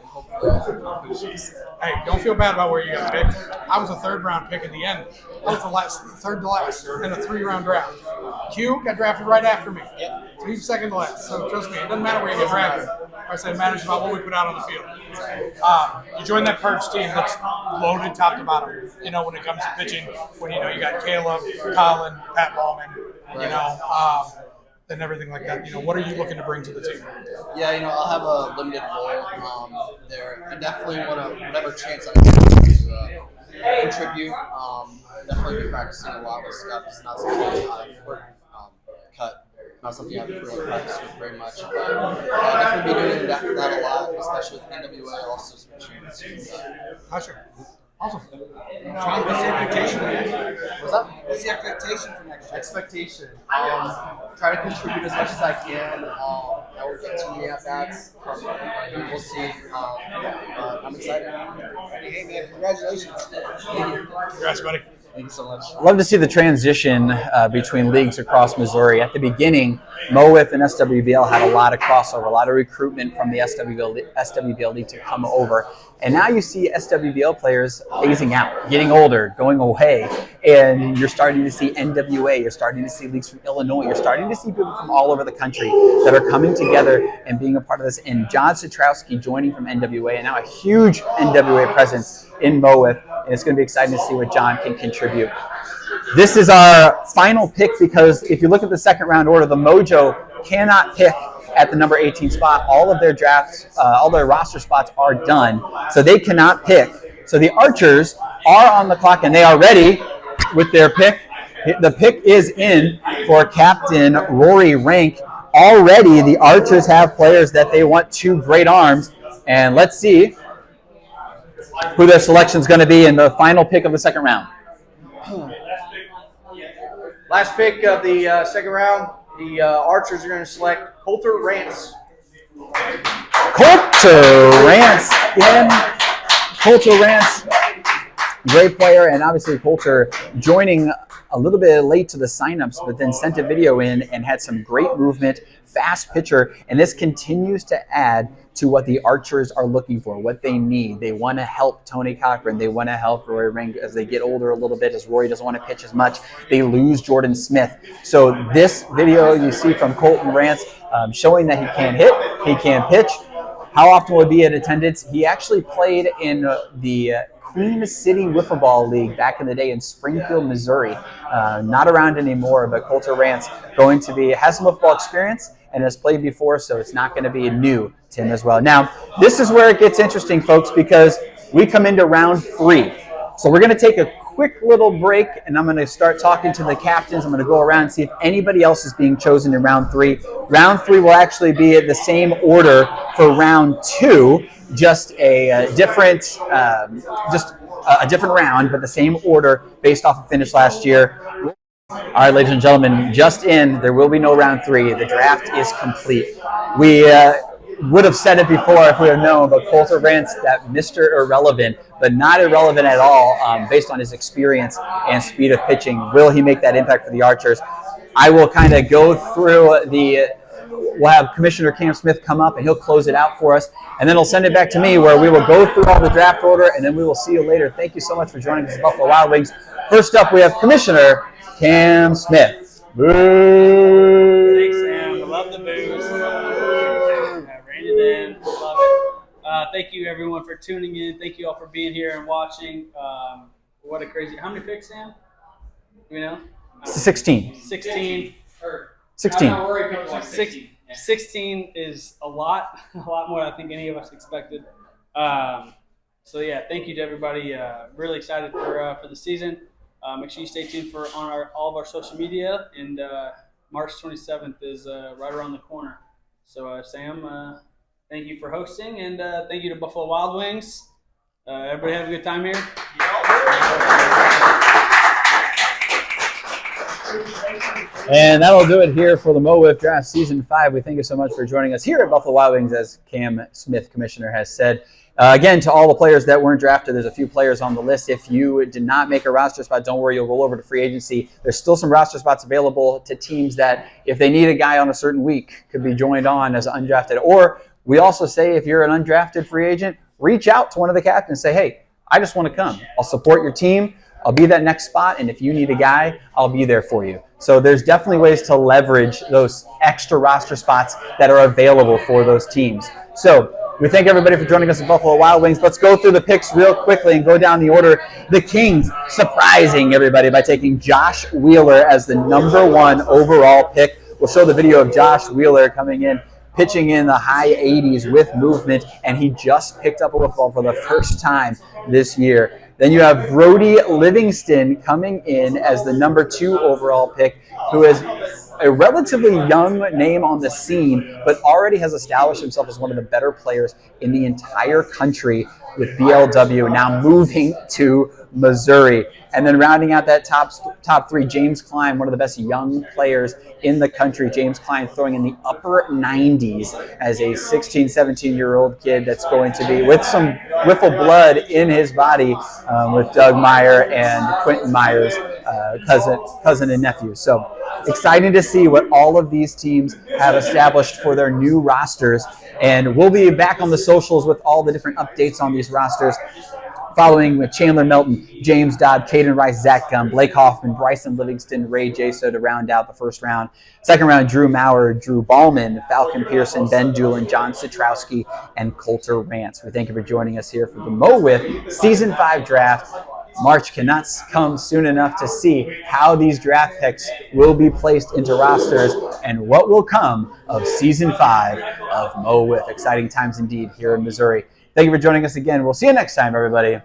Hey, don't feel bad about where you got picked. I was a 3rd round pick at the end. I was the 3rd to last in a 3-round draft. Q got drafted right after me. So he's 2nd to last. So trust me, it doesn't matter where you get drafted. I said it matters about what we put out on the field. You join that Purge team that's loaded top to bottom. You know, when it comes to pitching, when you know you got Caleb, Colin, Pat Ballman, and everything like that. You know, what are you looking to bring to the team? Yeah, you know, I'll have a limited role there. I definitely want to, whatever chance I get to contribute. Definitely be practicing a lot with stuff. It's not something I've cut. Not something I've really practiced with very much. But I'll definitely be doing that a lot, especially with NWA, also switching. Sure. Awesome. John, what's the expectation, man? What's up? What's the expectation for next year? Expectation. Try to contribute as much as I can. I will get too many at-bats. We'll see. I'm excited. Hey, man, congratulations. Congrats, buddy. Thank you so much. Love to see the transition between leagues across Missouri. At the beginning, Mo WIFF and SWBL had a lot of crossover, a lot of recruitment from the SWBL League to come over. And now you see SWBL players phasing out, getting older, going away, and you're starting to see NWA, you're starting to see leagues from Illinois, you're starting to see people from all over the country that are coming together and being a part of this. And John Satrowski joining from NWA, and now a huge NWA presence in Mo WIFF, and it's going to be exciting to see what John can contribute. This is our final pick because if you look at the second round order, the Mojo cannot pick at the number 18 spot. All of their drafts, all their roster spots are done, so they cannot pick. So the Archers are on the clock, and they are ready with their pick. The pick is in for Captain Rory Rank. Already, the Archers have players that they want 2 great arms, and let's see who their selection is going to be in the final pick of the second round. Last pick of the second round, the Archers are going to select Coulter Rance. Coulter Rance in. Coulter Rance, great player, and obviously Coulter joining a little bit late to the signups, but then sent a video in and had some great movement, fast pitcher, and this continues to add to what the Archers are looking for, what they need. They want to help Tony Cochran. They want to help Rory Rank as they get older a little bit, as Rory doesn't want to pitch as much. They lose Jordan Smith. So this video you see from Colton Rance showing that he can hit, he can pitch. How often will he be in attendance? He actually played in the Queen City Wiffle Ball League back in the day in Springfield, Missouri. Not around anymore, but Coulter Rance going to be, has some wiffle experience and has played before, so it's not going to be new to him as well. Now, this is where it gets interesting, folks, because we come into round 3. So we're going to take a quick little break, and I'm going to start talking to the captains. I'm going to go around and see if anybody else is being chosen in round 3. Round 3 will actually be at the same order for round 2, just a different a different round, but the same order based off of finish last year. All right, ladies and gentlemen, just in, there will be no round 3. The draft is complete. We would have said it before if we had known, but Coulter Rance, that Mr. Irrelevant, but not irrelevant at all based on his experience and speed of pitching. Will he make that impact for the Archers? I will kind of go through we'll have Commissioner Cam Smith come up and he'll close it out for us. And then he'll send it back to me where we will go through all the draft order and then we will see you later. Thank you so much for joining us at Buffalo Wild Wings. First up, we have Commissioner Cam Smith. Boo! Thanks, Sam. I love the booze. Rein it in. Love it. Thank you, everyone, for tuning in. Thank you all for being here and watching. What a crazy... How many picks, Sam? You know? 16. 16. 16. 16 is a lot more than I think any of us expected. So yeah, thank you to everybody. Really excited for the season. Make sure you stay tuned for all of our social media, and March 27th is right around the corner. So Sam, thank you for hosting, and thank you to Buffalo Wild Wings. Everybody have a good time here. And that'll do it here for the Mo WIFF Draft Season 5. We thank you so much for joining us here at Buffalo Wild Wings, as Cam Smith, Commissioner, has said. Again, to all the players that weren't drafted, there's a few players on the list. If you did not make a roster spot, don't worry, you'll roll over to free agency. There's still some roster spots available to teams that, if they need a guy on a certain week, could be joined on as undrafted. Or we also say, if you're an undrafted free agent, reach out to one of the captains and say, hey, I just want to come. I'll support your team. I'll be that next spot, and if you need a guy, I'll be there for you. So there's definitely ways to leverage those extra roster spots that are available for those teams. So we thank everybody for joining us at Buffalo Wild Wings. Let's go through the picks real quickly and go down the order. The Kings surprising everybody by taking Josh Wheeler as the #1 overall pick. We'll show the video of Josh Wheeler coming in, pitching in the high 80s with movement, and he just picked up a wiffle for the first time this year. Then you have Brody Livingston coming in as the #2 overall pick, who has a relatively young name on the scene, but already has established himself as one of the better players in the entire country with BLW, now moving to Missouri. And then rounding out that top three, James Klein, one of the best young players in the country. James Klein throwing in the upper 90s as a 16, 17-year-old kid that's going to be with some Wiffle blood in his body with Doug Meyer and Quentin Meyer's cousin and nephew. So exciting to see what all of these teams have established for their new rosters. And we'll be back on the socials with all the different updates on these rosters, following with Chandler Melton, James Dodd, Caden Rice, Zach Gunn, Blake Hoffman, Bryson Livingston, Ray Jaso to round out the first round. Second round, Drew Maurer, Drew Ballman, Falcon Pearson, Ben Doolin, John Citrowski, and Coulter Rance. We thank you for joining us here for the Mo WIFF Season 5 draft. March cannot come soon enough to see how these draft picks will be placed into rosters and what will come of Season 5 of Mo WIFF. Exciting times indeed here in Missouri. Thank you for joining us again. We'll see you next time, everybody.